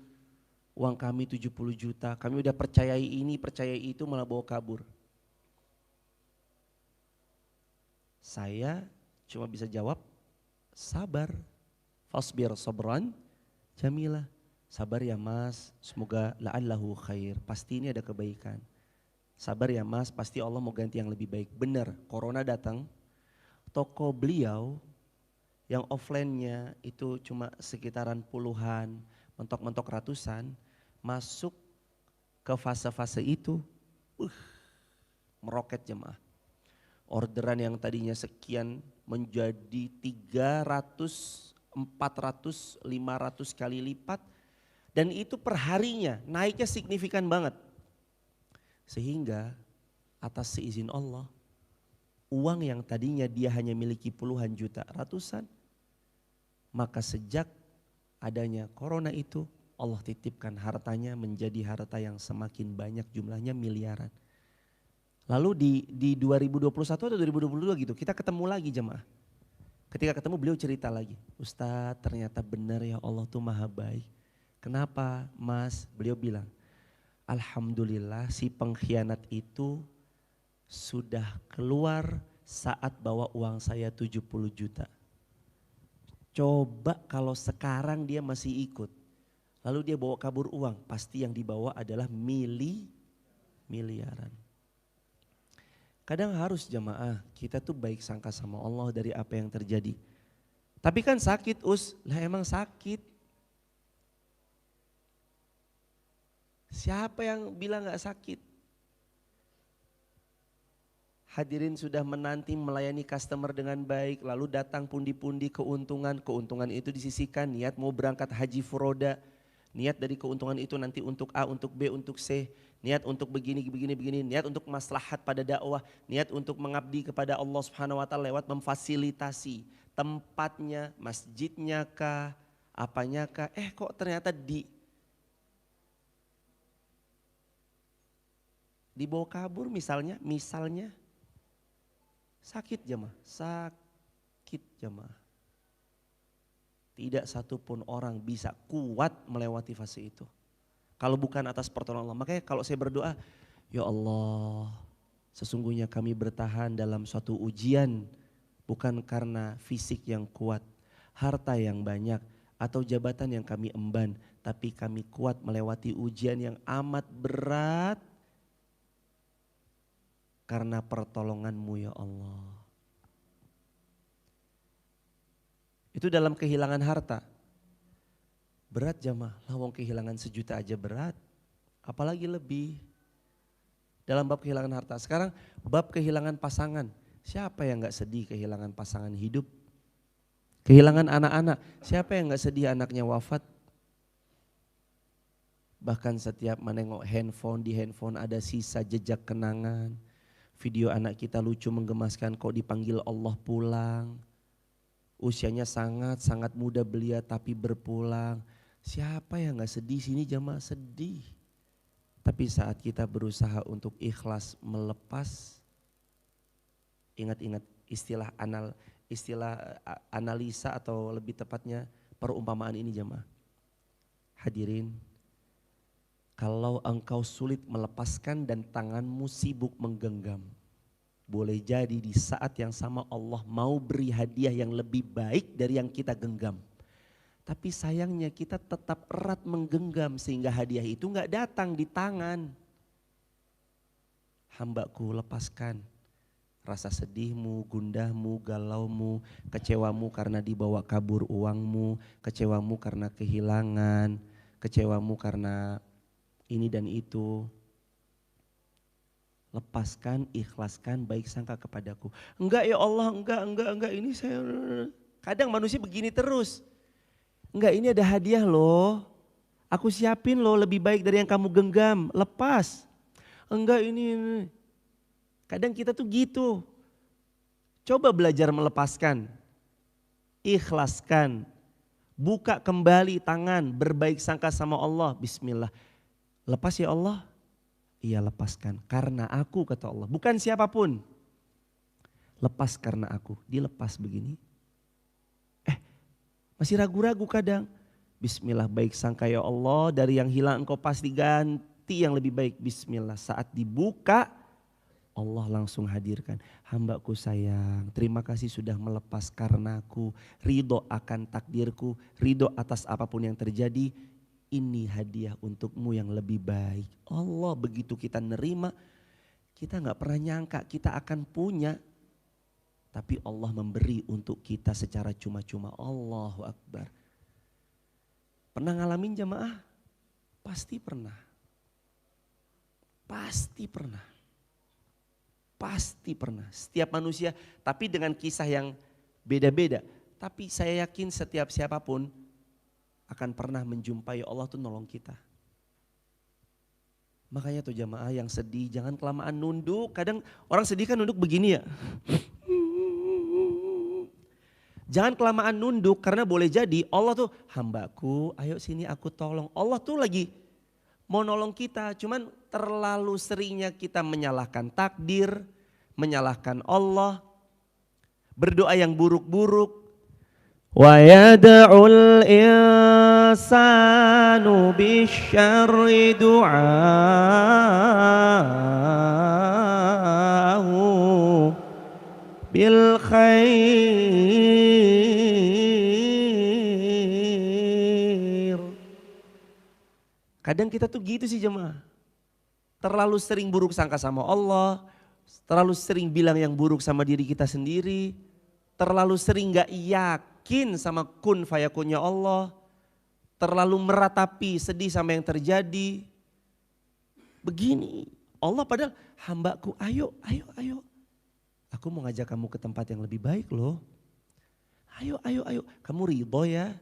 uang kami 70 juta. Kami udah percayai ini, percayai itu malah bawa kabur. Saya cuma bisa jawab, sabar, fasbir sabran jamilah. Sabar ya mas, semoga la'allahu khair, pasti ini ada kebaikan. Sabar ya mas, pasti Allah mau ganti yang lebih baik. Benar, corona datang, toko beliau yang offline-nya itu cuma sekitaran puluhan, mentok-mentok ratusan, masuk ke fase-fase itu, meroket jemaah. Orderan yang tadinya sekian menjadi 300, 400, 500 kali lipat. Dan itu perharinya naiknya signifikan banget. Sehingga atas seizin Allah, uang yang tadinya dia hanya miliki puluhan juta, ratusan. Maka sejak adanya corona itu, Allah titipkan hartanya menjadi harta yang semakin banyak, jumlahnya miliaran. Lalu di 2021 atau 2022 gitu, kita ketemu lagi jemaah. Ketika ketemu beliau cerita lagi, Ustadz ternyata benar ya Allah tuh maha baik. Kenapa mas? Beliau bilang, alhamdulillah si pengkhianat itu sudah keluar saat bawa uang saya 70 juta. Coba kalau sekarang dia masih ikut, lalu dia bawa kabur uang, pasti yang dibawa adalah miliaran. Kadang harus jemaah, kita tuh baik sangka sama Allah dari apa yang terjadi. Tapi kan sakit lah emang sakit. Siapa yang bilang gak sakit? Hadirin sudah menanti melayani customer dengan baik, lalu datang pundi-pundi keuntungan itu disisihkan, niat mau berangkat haji furoda, niat dari keuntungan itu nanti untuk A, untuk B, untuk C, niat untuk begini, niat untuk maslahat pada dakwah, niat untuk mengabdi kepada Allah Subhanahu wa taala lewat memfasilitasi tempatnya, masjidnya kah, apanya kah, kok ternyata dibawa kabur misalnya sakit jemaah, Tidak satupun orang bisa kuat melewati fase itu. Kalau bukan atas pertolongan Allah. Makanya kalau saya berdoa, ya Allah Sesungguhnya kami bertahan dalam suatu ujian bukan karena fisik yang kuat, harta yang banyak, atau jabatan yang kami emban. Tapi kami kuat melewati ujian yang amat berat karena pertolongan-Mu ya Allah. Itu dalam kehilangan harta. Berat jamaah, lawang kehilangan 1 juta aja berat. Apalagi lebih. Dalam bab kehilangan harta. Sekarang bab kehilangan pasangan. Siapa yang gak sedih kehilangan pasangan hidup? Kehilangan anak-anak. Siapa yang gak sedih anaknya wafat? Bahkan setiap menengok handphone, di handphone ada sisa jejak kenangan. Video anak kita lucu menggemaskan kok dipanggil Allah pulang. Usianya sangat muda belia tapi berpulang. Siapa yang gak sedih? Sini jamaah sedih. Tapi saat kita berusaha untuk ikhlas melepas, ingat-ingat istilah analisa atau lebih tepatnya perumpamaan ini jamaah. Hadirin, kalau engkau sulit melepaskan dan tanganmu sibuk menggenggam, boleh jadi di saat yang sama Allah mau beri hadiah yang lebih baik dari yang kita genggam. Tapi sayangnya kita tetap erat menggenggam sehingga hadiah itu gak datang di tangan. Hambaku, lepaskan rasa sedihmu, gundahmu, galaumu, kecewamu karena dibawa kabur uangmu, kecewamu karena kehilangan, kecewamu karena ini dan itu. Lepaskan, ikhlaskan, baik sangka kepadaku. Enggak ya Allah, enggak, ini saya. Kadang manusia begini terus. Enggak, ini ada hadiah loh. Aku siapin loh lebih baik dari yang kamu genggam, lepas. Enggak ini. Kadang kita tuh gitu. Coba belajar melepaskan. Ikhlaskan. Buka kembali tangan, berbaik sangka sama Allah. Bismillah. Lepas ya Allah. Iya lepaskan karena aku kata Allah. Bukan siapapun. Lepas karena aku. Dilepas begini. Masih ragu-ragu kadang. Bismillah baik sangka ya Allah. Dari yang hilang engkau pasti ganti yang lebih baik. Bismillah saat dibuka. Allah langsung hadirkan. Hambaku sayang. Terima kasih sudah melepas karena aku. Ridho akan takdirku. Ridho atas apapun yang terjadi. Ini hadiah untukmu yang lebih baik. Allah begitu kita nerima, kita gak pernah nyangka kita akan punya. Tapi Allah memberi untuk kita secara cuma-cuma. Allahu Akbar. Pernah ngalamin jamaah? Pasti pernah. Pasti pernah. Pasti pernah. Setiap manusia tapi dengan kisah yang beda-beda. Tapi saya yakin setiap siapapun akan pernah menjumpai Allah tuh nolong kita. Makanya tuh jamaah yang sedih jangan kelamaan nunduk. Kadang orang sedih kan nunduk begini ya. Jangan kelamaan nunduk karena boleh jadi Allah tuh hambaku ayo sini aku tolong. Allah tuh lagi mau nolong kita cuman terlalu seringnya kita menyalahkan takdir, menyalahkan Allah, berdoa yang buruk-buruk. Wa yad'ul insanu bisyarri du'aahu bil khair. Kadang kita tuh gitu sih jemaah. Terlalu sering buruk sangka sama Allah, terlalu sering bilang yang buruk sama diri kita sendiri, terlalu sering gak yakin sama kun fayakunnya Allah, terlalu meratapi sedih sama yang terjadi. Begini, Allah padahal hambaku ayo. Aku mau ngajak kamu ke tempat yang lebih baik loh. Ayo. Kamu ridho ya,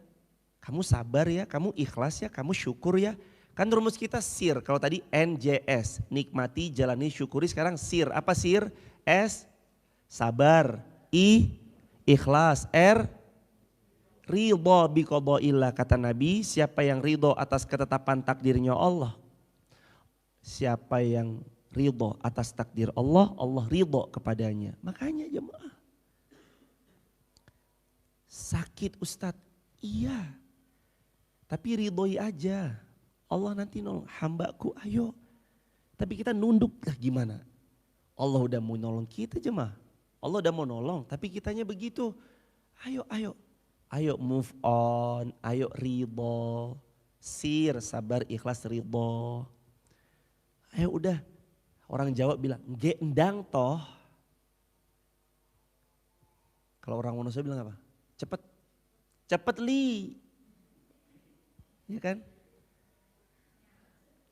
kamu sabar ya, kamu ikhlas ya, kamu syukur ya. Kan rumus kita sir, kalau tadi NJS, nikmati, jalani, syukuri. Sekarang sir, apa sir? S, sabar. I, ikhlas. R, ridho biqada'illah. Kata Nabi, siapa yang ridho atas ketetapan takdirnya Allah. Siapa yang ridho atas takdir Allah, Allah ridho kepadanya. Makanya jemaah. Sakit Ustadz, iya. Tapi ridhoi aja. Allah nanti nolong, hambaku ayo. Tapi kita nunduk lah gimana? Allah udah mau nolong kita jemaah. Allah udah mau nolong tapi kitanya begitu. Ayo move on, ayo ridho. Sir, sabar, ikhlas, ridho. Ayo udah. Orang Jawa bilang, "Nggih endang toh." Kalau orang Wonosobo bilang apa? Cepet. Cepet li. Ya kan?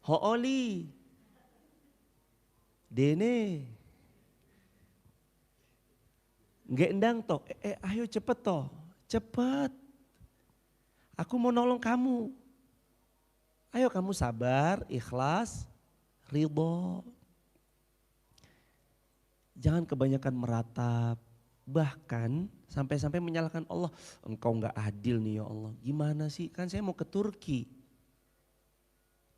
Hooli. Dene. Nggak endang toh. Ayo cepet toh. Cepet. Aku mau nolong kamu. Ayo kamu sabar, ikhlas, ridho. Jangan kebanyakan meratap. Bahkan sampai-sampai menyalahkan Allah. Engkau nggak adil nih ya Allah. Gimana sih? Kan saya mau ke Turki.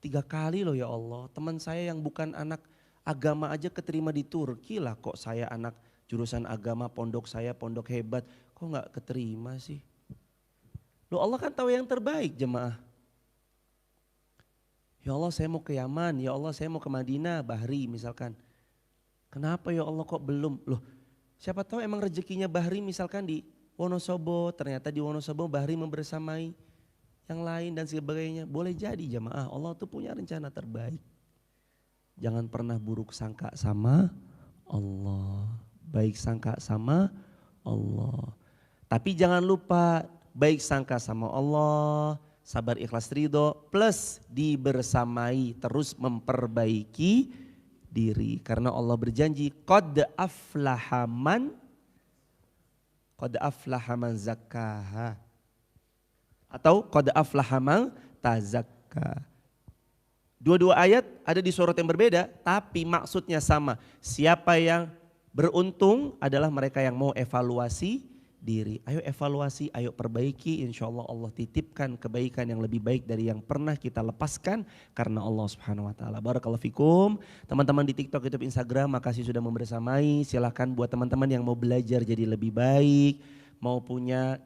3 kali loh ya Allah. Teman saya yang bukan anak agama aja keterima di Turki lah. Kok saya anak jurusan agama, pondok saya pondok hebat. Kok nggak keterima sih? Loh Allah kan tahu yang terbaik jemaah. Ya Allah saya mau ke Yaman, ya Allah saya mau ke Madinah, Bahri misalkan. Kenapa ya Allah kok belum? Loh siapa tahu emang rezekinya Bahri misalkan di Wonosobo, ternyata di Wonosobo Bahri membersamai yang lain dan sebagainya. Boleh jadi jemaah, Allah tuh punya rencana terbaik. Jangan pernah buruk sangka sama Allah, baik sangka sama Allah. Tapi jangan lupa baik sangka sama Allah, sabar ikhlas ridho, plus dibersamai terus memperbaiki diri. Karena Allah berjanji qad aflaha man zakkaha atau qad aflaha man tazakka. Dua-dua ayat ada di surat yang berbeda tapi maksudnya sama. Siapa yang beruntung adalah mereka yang mau evaluasi diri. Ayo evaluasi, ayo perbaiki, insya Allah Allah titipkan kebaikan yang lebih baik dari yang pernah kita lepaskan karena Allah Subhanahu wa taala. Barakallahu fikum. Teman-teman di TikTok, YouTube, Instagram, makasih sudah membersamai. Silakan buat teman-teman yang mau belajar jadi lebih baik, mau punya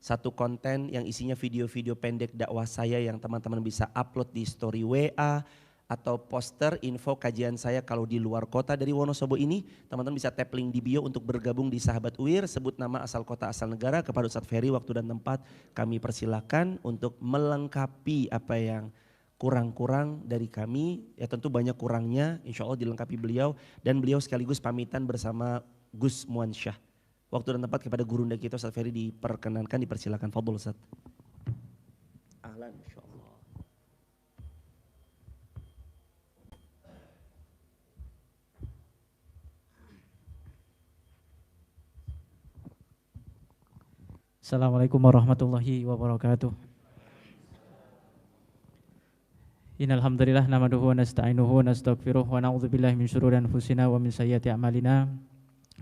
satu konten yang isinya video-video pendek dakwah saya yang teman-teman bisa upload di story WA atau poster info kajian saya kalau di luar kota dari Wonosobo ini, teman-teman bisa tap link di bio untuk bergabung di Sahabat UIR, sebut nama asal kota asal negara kepada Ustadz Ferry, waktu dan tempat kami persilakan untuk melengkapi apa yang kurang-kurang dari kami, ya tentu banyak kurangnya, insya Allah dilengkapi beliau dan beliau sekaligus pamitan bersama Gus Muansyah. Waktu dan tempat kepada gurunda kita Ustadz Ferry diperkenankan, dipersilakan. Fadhol Ustadz. Ahlan insyaallah. Assalamualaikum warahmatullahi wabarakatuh. Innal hamdalillah nahmaduhu wa nasta'inuhu wa nastaghfiruh wa na'udzu billahi min syururi anfusina wa min sayyiati a'malina.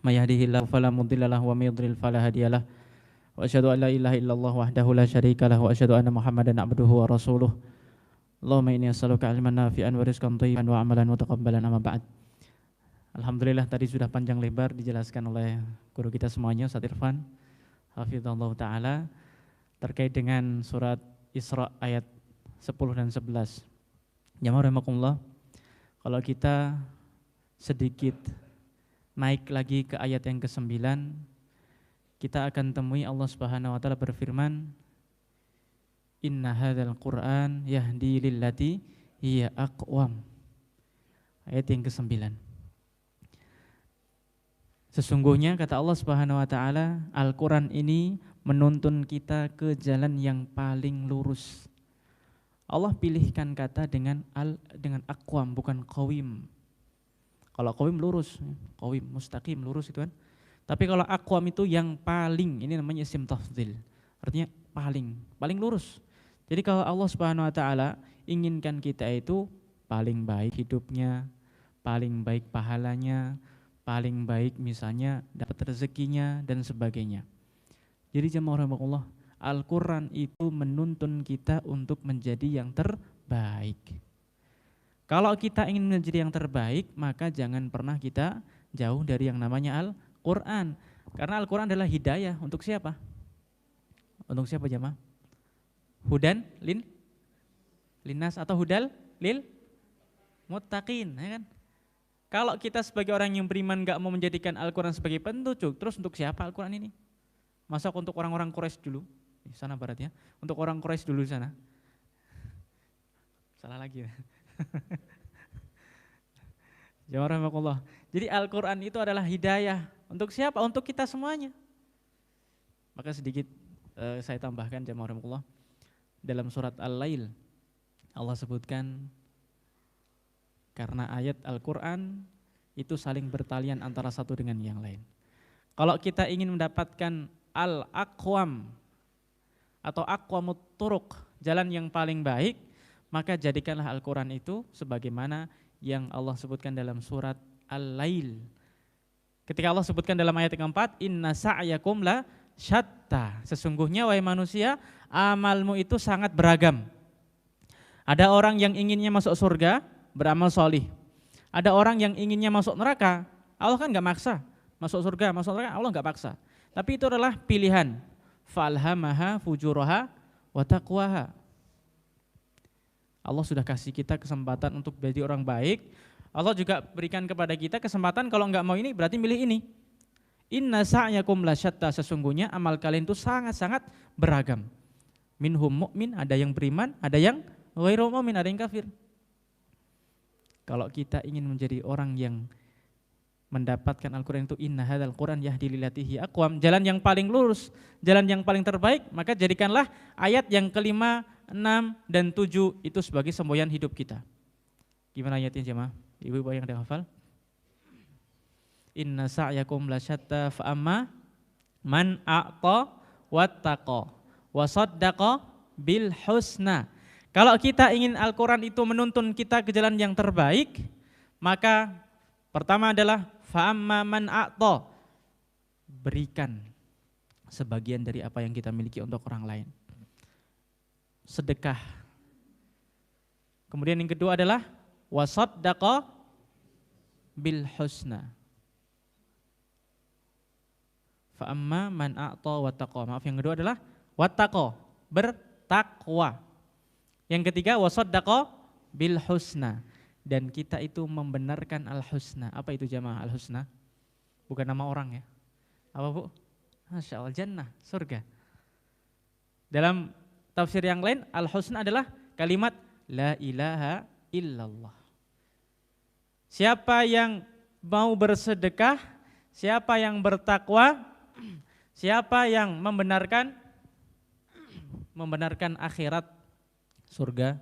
May yahdihillahu fala mudilla lahu wa may yudlil fala hadiyalah. Wa asyhadu an la ilaha illallah wahdahu la syarika lahu wa asyhadu anna Muhammadan abduhu wa rasuluh. Allahumma inni as'aluka ilman nafi'an wa rizqan thayyiban wa amalan mutaqabbalan, amma ba'd. Alhamdulillah tadi sudah panjang lebar dijelaskan oleh guru kita semuanya Ustaz Irfan hafizallahu ta'ala terkait dengan surat Isra ayat 10 dan 11. Jamaah rahimakumullah, kalau kita sedikit naik lagi ke ayat yang ke-9, kita akan temui Allah Subhanahu wa taala berfirman, inna hadzal Qur'an yahdi lillati hiya aqwam. Ayat yang ke-9. Sesungguhnya kata Allah Subhanahu wa taala, Al-Qur'an ini menuntun kita ke jalan yang paling lurus. Allah pilihkan kata dengan aqwam, bukan qawim. Kalau qawim lurus, qawim mustaqim lurus itu kan. Tapi kalau aqwam itu yang paling, ini namanya isim tafdhil. Artinya paling lurus. Jadi kalau Allah Subhanahu wa taala inginkan kita itu paling baik hidupnya, paling baik pahalanya, paling baik misalnya dapat rezekinya dan sebagainya. Jadi jamaah rahimakumullah, Al-Qur'an itu menuntun kita untuk menjadi yang terbaik. Kalau kita ingin menjadi yang terbaik, maka jangan pernah kita jauh dari yang namanya Al-Qur'an. Karena Al-Qur'an adalah hidayah untuk siapa? Untuk siapa jamaah? Hudan linnas atau hudal lil muttaqin, ya kan? Kalau kita sebagai orang yang beriman nggak mau menjadikan Al-Quran sebagai petunjuk, terus untuk siapa Al-Quran ini? Masa untuk orang-orang Quraisy dulu, di sana baratnya, untuk orang Quraisy dulu di sana. Salah lagi ya. Jamaah rahimakumullah. Jadi Al-Quran itu adalah hidayah. Untuk siapa? Untuk kita semuanya. Maka sedikit saya tambahkan jamaah rahimakumullah. Dalam surat Al-Lail, Allah sebutkan karena ayat Al-Quran itu saling bertalian antara satu dengan yang lain. Kalau kita ingin mendapatkan al-aqwam atau aqwamut turuq, jalan yang paling baik, maka jadikanlah Al-Quran itu sebagaimana yang Allah sebutkan dalam surat Al-Lail. Ketika Allah sebutkan dalam ayat yang keempat, inna sa'yakum la syatta. Sesungguhnya wahai manusia, amalmu itu sangat beragam. Ada orang yang inginnya masuk surga, beramal solih. Ada orang yang inginnya masuk neraka, Allah kan gak maksa. Masuk surga, masuk neraka, Allah gak paksa. Tapi itu adalah pilihan. Falhamaha fujuraha wa taqwaha. Allah sudah kasih kita kesempatan untuk menjadi orang baik. Allah juga berikan kepada kita kesempatan kalau enggak mau ini berarti milih ini. Inna sa'yakum lasyatta, sesungguhnya amal kalian itu sangat-sangat beragam. Minhum mu'min, ada yang beriman, ada yang ghairu mu'min, ada yang kafir. Kalau kita ingin menjadi orang yang mendapatkan Al-Quran itu inna hadzal Quran yahdi lillatihi aqwam, jalan yang paling lurus, jalan yang paling terbaik, maka jadikanlah ayat yang kelima, 6 dan 7 itu sebagai semboyan hidup kita. Gimana ayatnya jemaah? Ibu-ibu yang ada hafal? Inna sa'yakum lasyatta fa amma man a'ta wattaqa wa saddaqa bil husna. Kalau kita ingin Al-Quran itu menuntun kita ke jalan yang terbaik, maka pertama adalah fa amma man a'ta, berikan sebagian dari apa yang kita miliki untuk orang lain. Sedekah. Kemudian yang kedua adalah wasaddaqa bil husna. Fa amma man a'ta wattaqa. Maaf, yang kedua adalah wattaqa, bertakwa. Yang ketiga wasaddaqa bil husna, dan kita itu membenarkan al husna. Apa itu jamaah al husna? Bukan nama orang ya. Apa Bu? Masya Allah, jannah, surga. Dalam tafsir yang lain, al-husna adalah kalimat la ilaha illallah. Siapa yang mau bersedekah, siapa yang bertakwa, siapa yang membenarkan akhirat, surga,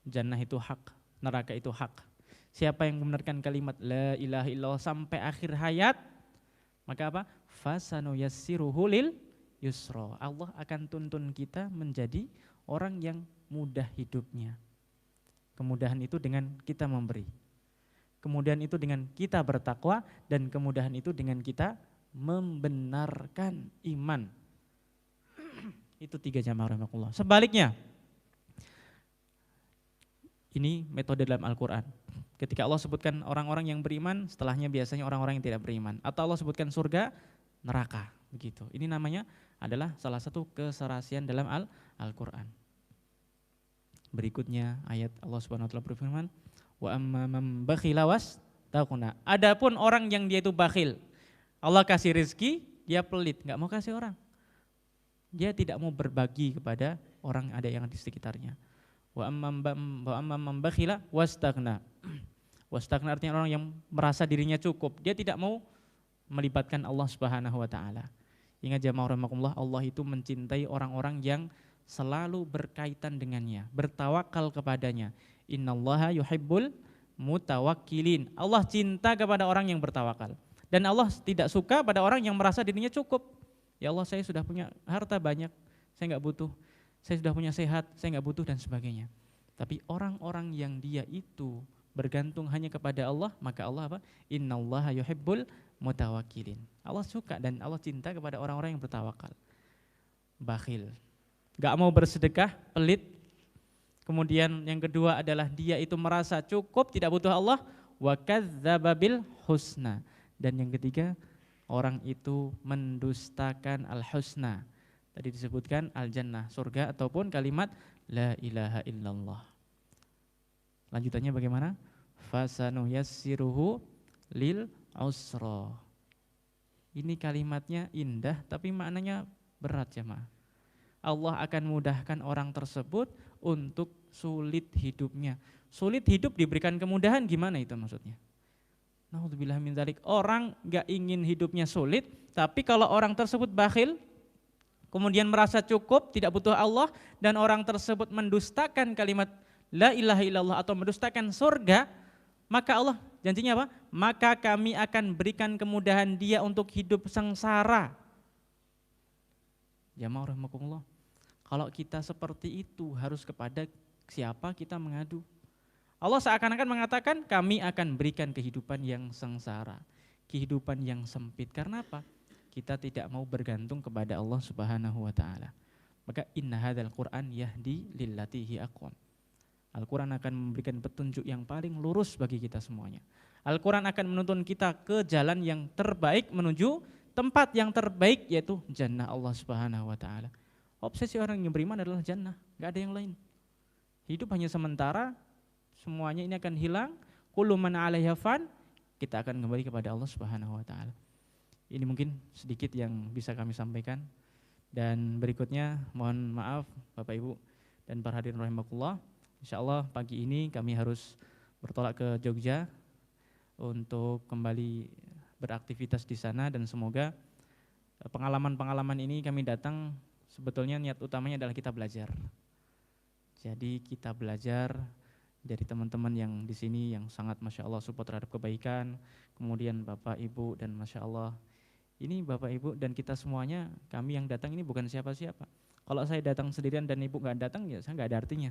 jannah itu hak, neraka itu hak. Siapa yang membenarkan kalimat la ilaha illallah sampai akhir hayat, maka apa? Fasanu yassiruhu lil yusra. Allah akan tuntun kita menjadi orang yang mudah hidupnya. Kemudahan itu dengan kita memberi. Kemudahan itu dengan kita bertakwa, dan kemudahan itu dengan kita membenarkan iman. Itu 3 jamaah rahimakumullah. Sebaliknya, ini metode dalam Al-Quran. Ketika Allah sebutkan orang-orang yang beriman, setelahnya biasanya orang-orang yang tidak beriman. Atau Allah sebutkan surga, neraka, begitu. Ini namanya adalah salah satu keserasian dalam Al-Quran. Berikutnya ayat Allah Subhanahu wa taala berfirman, wa amma man bakhila wastaqna. Adapun orang yang dia itu bakhil, Allah kasih rezeki, dia pelit, enggak mau kasih orang. Dia tidak mau berbagi kepada orang ada yang di sekitarnya. Wa amma man bakhila wastaqna. Wastaqna artinya orang yang merasa dirinya cukup, dia tidak mau melibatkan Allah Subhanahu wa taala. Ingat jamaah rahimakumullah, Allah itu mencintai orang-orang yang selalu berkaitan dengannya, bertawakal kepadanya. Innallaha yuhibbul mutawakkilin. Allah cinta kepada orang yang bertawakal. Dan Allah tidak suka pada orang yang merasa dirinya cukup. Ya Allah, saya sudah punya harta banyak, saya enggak butuh. Saya sudah punya sehat, saya enggak butuh, dan sebagainya. Tapi orang-orang yang dia itu bergantung hanya kepada Allah, maka Allah apa? Innallaha yuhibbul mutawakkilin. Allah suka dan Allah cinta kepada orang-orang yang bertawakal. Bakhil, gak mau bersedekah, pelit. Kemudian yang kedua adalah dia itu merasa cukup, tidak butuh Allah. Wa kadzdzaba bil husna. Dan yang ketiga, orang itu mendustakan al-husna. Tadi disebutkan al-jannah, surga, ataupun kalimat la ilaha illallah. Lanjutannya bagaimana? fasanuyassiruhu lil usra. Ini kalimatnya indah tapi maknanya berat jemaah. Allah akan mudahkan orang tersebut untuk sulit hidupnya. Sulit hidup diberikan kemudahan, gimana itu maksudnya? Naudzubillah min dzalik. Orang gak ingin hidupnya sulit, tapi kalau orang tersebut bakhil, kemudian merasa cukup, tidak butuh Allah, dan orang tersebut mendustakan kalimat la ilaha illallah atau mendustakan surga, maka Allah janjinya apa? Maka kami akan berikan kemudahan dia untuk hidup sengsara. Jamaah rahimakumullah. Kalau kita seperti itu harus kepada siapa kita mengadu? Allah seakan-akan mengatakan kami akan berikan kehidupan yang sengsara, kehidupan yang sempit. Karena apa? Kita tidak mau bergantung kepada Allah Subhanahu wa taala. Maka inna hadzal Qur'an yahdi lillati hi aqwam. Al-Quran akan memberikan petunjuk yang paling lurus bagi kita semuanya. Al-Quran akan menuntun kita ke jalan yang terbaik menuju tempat yang terbaik, yaitu jannah Allah Subhanahu wa taala. Obsesi orang yang beriman adalah jannah, enggak ada yang lain. Hidup hanya sementara, semuanya ini akan hilang. Kullu man 'alaiha fan, kita akan kembali kepada Allah Subhanahu wa taala. Ini mungkin sedikit yang bisa kami sampaikan, dan berikutnya mohon maaf Bapak Ibu dan para hadirin rahimakumullah. Insyaallah pagi ini kami harus bertolak ke Jogja untuk kembali beraktivitas di sana, dan semoga pengalaman-pengalaman ini kami datang sebetulnya niat utamanya adalah kita belajar. Jadi kita belajar dari teman-teman yang di sini yang sangat Masya Allah support terhadap kebaikan, kemudian Bapak Ibu, dan Masya Allah ini Bapak Ibu dan kita semuanya, kami yang datang ini bukan siapa-siapa. Kalau saya datang sendirian dan Ibu nggak datang, ya saya nggak ada artinya.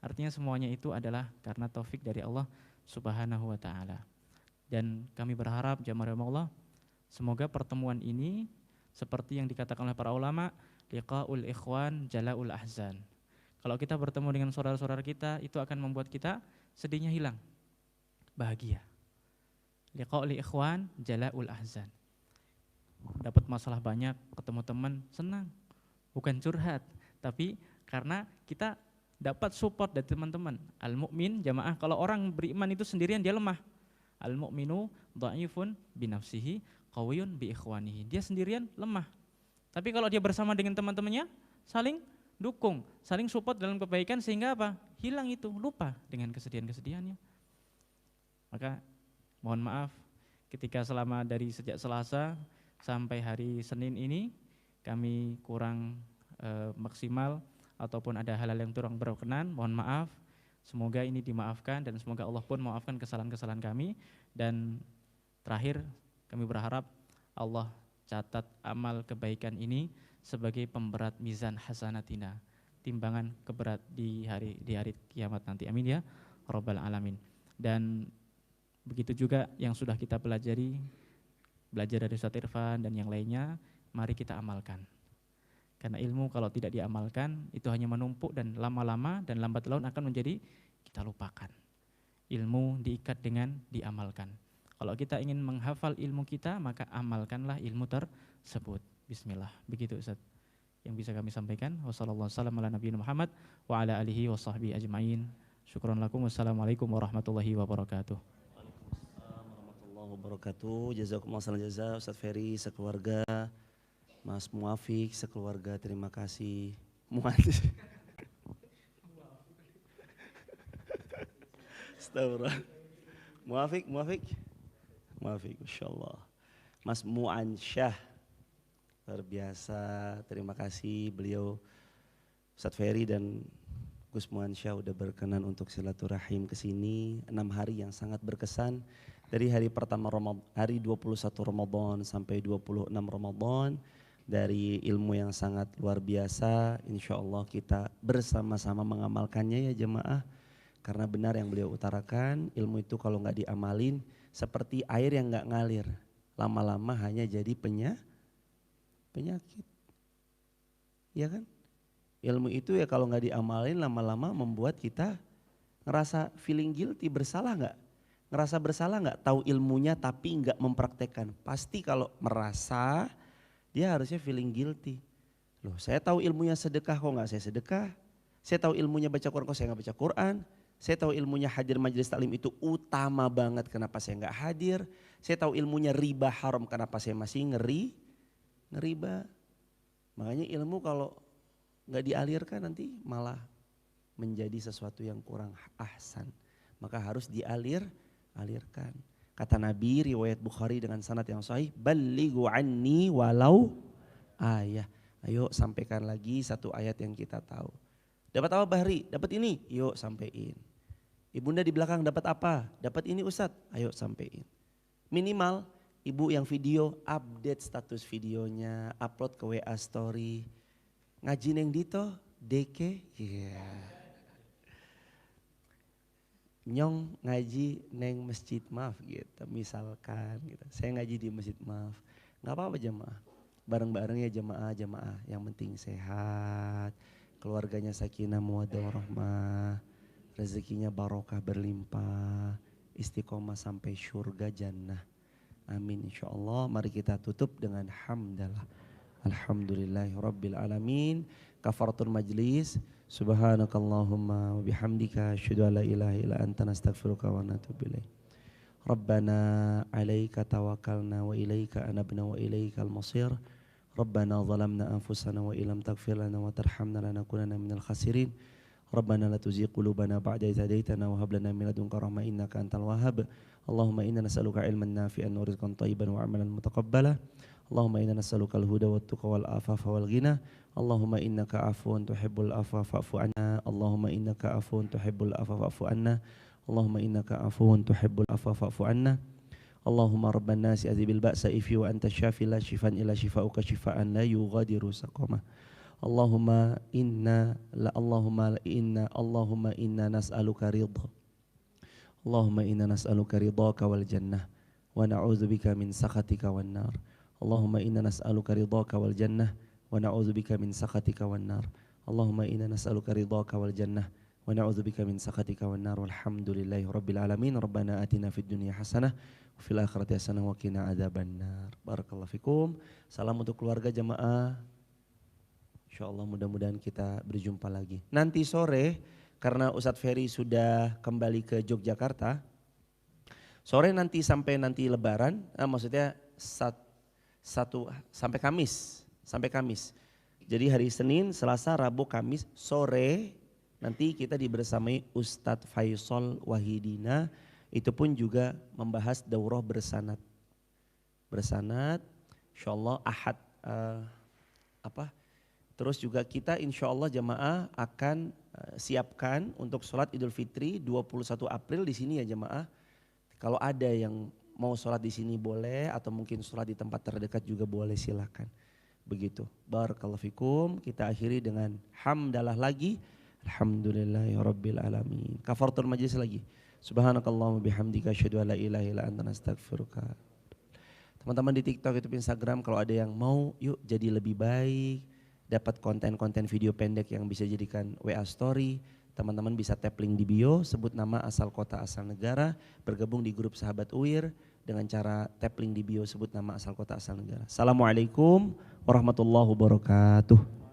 Artinya semuanya itu adalah karena taufik dari Allah Subhanahu wa taala. Dan kami berharap jamaah Allah, semoga pertemuan ini seperti yang dikatakan oleh para ulama, liqaul ikhwan jalaul ahzan. Kalau kita bertemu dengan saudara-saudara kita, itu akan membuat kita sedihnya hilang, bahagia. Liqaul ikhwan jalaul ahzan. Dapat masalah banyak, ketemu teman, senang. Bukan curhat, tapi karena kita dapat support dari teman-teman. Al-mu'min jamaah, kalau orang beriman itu sendirian dia lemah. Al-mu'minu dha'ifun binafsihi qawiyun bi ikhwanihi. Dia sendirian lemah. Tapi kalau dia bersama dengan teman-temannya, saling dukung, saling support dalam kebaikan, sehingga apa? Hilang itu, lupa dengan kesedihan-kesedihannya. Maka mohon maaf ketika selama dari sejak Selasa sampai hari Senin ini kami kurang maksimal ataupun ada hal-hal yang kurang berkenan, mohon maaf. Semoga ini dimaafkan dan semoga Allah pun memaafkan kesalahan-kesalahan kami. Dan terakhir kami berharap Allah catat amal kebaikan ini sebagai pemberat mizan hasanatina, timbangan keberat di hari kiamat nanti. Amin ya rabbal alamin. Dan begitu juga yang sudah kita pelajari, belajar dari Ustaz Irfan dan yang lainnya, mari kita amalkan. Karena ilmu kalau tidak diamalkan itu hanya menumpuk dan lama-lama dan lambat laun akan menjadi kita lupakan. Ilmu diikat dengan diamalkan. Kalau kita ingin menghafal ilmu kita, maka amalkanlah ilmu tersebut. Bismillah. Begitu Ustaz yang bisa kami sampaikan. Wassallallahu wasallam ala nabiyina Muhammad wa ala alihi wa sahbihi ajma'in. Syukran lakum. Wassalamualaikum warahmatullahi wabarakatuh. Waalaikumsalam warahmatullahi wabarakatuh. Jazakumullah khairan jazaa Ustaz Ferry sekeluarga. Mas Muafiq sekeluarga, terima kasih. Astagfirullah. Muafiq, Masya Allah. Mas Muansyah, luar biasa, terima kasih beliau Ustaz Ferry dan Gus Muansyah udah berkenan untuk silaturahim ke sini. 6 hari yang sangat berkesan dari hari pertama Ramadan, hari 21 Ramadan sampai 26 Ramadan. Dari ilmu yang sangat luar biasa, insya Allah kita bersama-sama mengamalkannya ya jemaah. Karena benar yang beliau utarakan, ilmu itu kalau nggak diamalin seperti air yang nggak ngalir, lama-lama hanya jadi penyakit. Ya kan? Ilmu itu ya kalau nggak diamalin lama-lama membuat kita ngerasa feeling guilty, bersalah nggak? Ngerasa bersalah nggak? Tahu ilmunya tapi nggak mempraktekkan. Pasti kalau merasa dia harusnya feeling guilty. Loh, saya tahu ilmunya sedekah kok nggak saya sedekah. Saya tahu ilmunya baca Quran kok saya nggak baca Quran. Saya tahu ilmunya hadir majelis taklim itu utama banget, kenapa saya nggak hadir. Saya tahu ilmunya riba haram, kenapa saya masih ngeriba. Makanya ilmu kalau nggak dialirkan nanti malah menjadi sesuatu yang kurang ahsan. Maka harus alirkan. Kata Nabi riwayat Bukhari dengan sanad yang sahih, ballighu anni walau ayah. Ayo sampaikan lagi satu ayat yang kita tahu. Dapat apa Bahri? Dapat ini, yuk sampein. Ibunda di belakang dapat apa? Dapat ini Ustadz, ayo sampein. Minimal ibu yang video update status videonya, upload ke WA story. Ngaji neng dito, deke, Nyong ngaji neng masjid maaf gitu, misalkan gitu. Saya ngaji di masjid maaf, nggak apa-apa jemaah. Bareng-bareng ya jemaah yang penting sehat, keluarganya sakinah mawaddah warahmah, rezekinya barokah berlimpah, istiqomah sampai surga jannah. Amin insyaallah. Mari kita tutup dengan hamdalah. Alhamdulillahirabbil alamin. Kafaratul majlis. Subhanakallahumma wa bihamdika asyhadu an la ilaha illa anta nastaghfiruka wa natubu ilaik. Rabbana 'alaika tawakkalna wa ilaika anabna wa ilaikal masir. Rabbana zalamna anfusana wa illam taghfir lana wa tarhamna lanakunanna minal khasirin. Rabbana la tuzigh qulubana ba'da idh hadaytana wa hab lana min ladunka rahmah innaka antal wahhab. Allahumma inna nas'aluka ilman nafi'an wa rizqan thayyiban wa 'amalan mutaqabbala. Allahumma inna nas'aluka al-huda wat tuqa wal afafa wal ghina. Allahumma innaka 'afuwun tuhibbul afwa fa'fu 'anna. Allahumma innaka 'afuwun tuhibbul afwa fa'fu 'anna. Allahumma innaka 'afuwun tuhibbul afwa fa'fu 'anna. Allahumma rabban nasi azibil ba'sa ifi wa anta syafi la shifan illa shifauka shifaan la yughadiru saqama. Allahumma inna nas'aluka ridha. Allahumma inna nas'aluka ridhaka wal jannah wa na'udzubika min sakhatika wan nar. Allahumma inna nas'aluka ridhaka wal jannah wa na'udzubika min sakhatika wan nar. Allahumma inna nas'aluka ridhaka wal jannah wa na'udzubika min sakhatika wan nar. Walhamdulillahi rabbil alamin. Rabbana atina fid dunya hasanah wa fil akhirati hasanah wa qina adzabannar. Barakallahu fikum. Salam untuk keluarga jemaah. Insyaallah mudah-mudahan kita berjumpa lagi. Nanti sore karena Ustadz Ferry sudah kembali ke Yogyakarta. Sore nanti sampai nanti Lebaran, maksudnya sampai Kamis. Jadi hari Senin, Selasa, Rabu, Kamis, sore nanti kita dibersamai Ustadz Faisal Wahidina. Itu pun juga membahas daurah bersanad. Insyaallah Ahad Terus juga kita insyaallah jemaah akan siapkan untuk sholat Idul Fitri 21 April di sini ya jemaah. Kalau ada yang mau sholat di sini boleh atau mungkin sholat di tempat terdekat juga boleh, silakan. Begitu. Barakallahu fikum. Kita akhiri dengan hamdalah lagi. Alhamdulillahirabbil alamin. Kafaratul majlis lagi. Subhanakallahumma bihamdika asyhadu an la ilaha illa anta astaghfiruka. Teman-teman di TikTok, YouTube, Instagram kalau ada yang mau yuk jadi lebih baik, dapat konten-konten video pendek yang bisa jadikan WA story, teman-teman bisa tap link di bio, sebut nama, asal kota, asal negara, bergabung di grup Sahabat UIR dengan cara tap link di bio, sebut nama, asal kota, asal negara. Assalamualaikum warahmatullahi wabarakatuh.